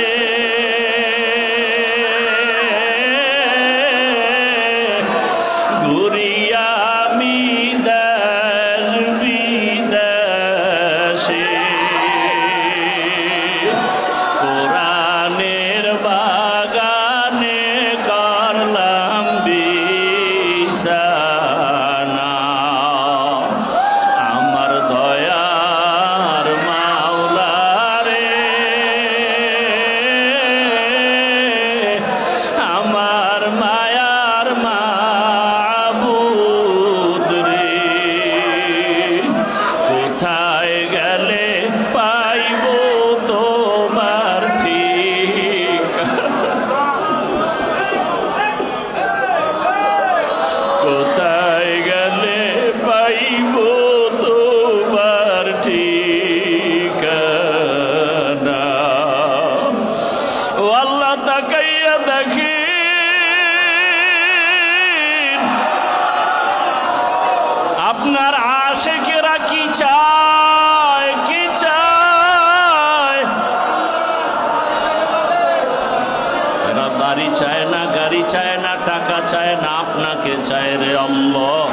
ঘুরিয়া আমি দেশ বিদেশে, কোরআনের বাগানে করলাম বিছানা। আমার দয়ার মাওলা রে, আমার মায়ার মাবুদ রে, কোথায় গেলে পাইব তোমার ঠিক, কোথায় গেলে পাইব তোমার ঠিকানা। ও আল্লাহ তাকাইয়া দেখি আপনার আশিকেরা কি চায়, কি চায়। এরা বাড়ি চায় না, গাড়ি চায় না, টাকা চায় না, আপনাকে চায় রে আল্লাহ।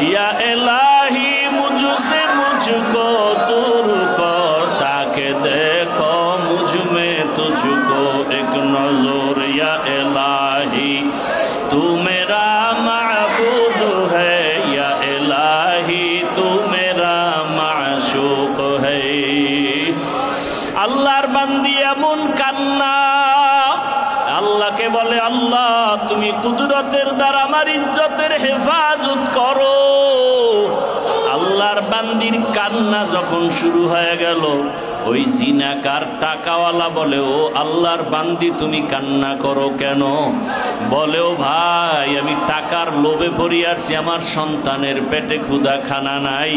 ইয়া ইলাহি মুঝসে মুঝকো दूर कर, ताके देखो मुझ में तुझको एक नजर। या इलाही तू मेरा माबूद है, या इलाही तू मेरा माशूक है। আল্লাহর বান্দি এমন কান্না, আল্লাহকে বলে আল্লাহ তুমি কুদরতের দ্বারা আমার ইজ্জতের হেফাজত করো। আল্লাহর বান্দির কান্না যখন শুরু হয়ে গেল, ওই জিনাকার টাকাওয়ালা বলে ও আল্লাহর বান্দি তুমি কান্না করো কেন? বলে ও ভাই আমি টাকার লোভে পড়ে আসছি, আমার সন্তানের পেটে ক্ষুধা খানা নাই,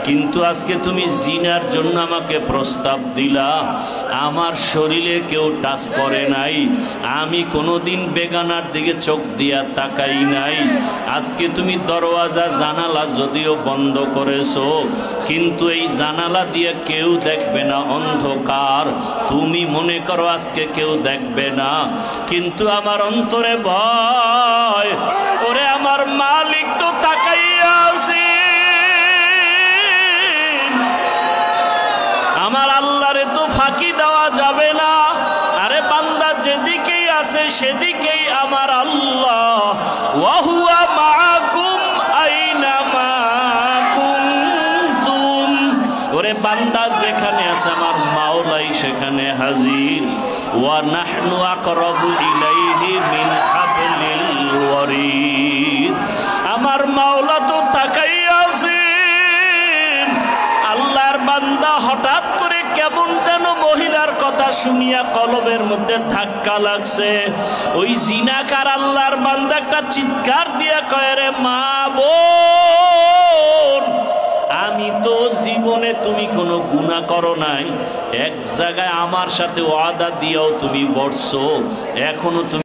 কিন্তু আজকে তুমি জিনার জন্য আমাকে প্রস্তাব দিলা, আমার শরীরে কেউ টাচ করে নাই, আমি কোনোদিন বেগানার দিকে চোখ দিয়া তাকাই নাই, আজকে তুমি দরওয়াজা জানালা যদিও বন্ধ করেছো, কিন্তু এই জানালা দিয়ে কেউ দেখবে না, অন্ধকার, তুমি মনে করো আজকে কেউ দেখবে না, কিন্তু আমার অন্তরে ভয়, ওরে আমার মালিক তো তাকাইয়া আছে, আমার আল্লাহরে তো ফাঁকি দেওয়া যাবে না। আরে বান্দা যেদিকেই আছে সেদিকেই আমার আল্লাহ, ওয়া হুয়া মাআকুম আইনামা কুনতুম। ওরে বান্দা যেখানে আছে আমার মাওলাই সেখানে হাজির। ওয়া নাহনু আকরাবু ইলাইহি মিন হাবলিল ওয়ারিদ। আমার মাওলা তো তাকাইয়া আছেন। আল্লাহর বান্দা হঠাৎ করে কেমন যেন মহিলার কথা শুনিয়া কলবের মধ্যে ধাক্কা লাগছে। ওই জিনাকার আল্লাহর বান্দা একটা চিৎকার দিয়া কয় রে মা বোন, আমি তো জীবনে তুমি কোনো গুনাহ করো নাই, এক জায়গায় আমার সাথে ওয়াদা দিয়েও তুমি বসছো, এখনো তুমি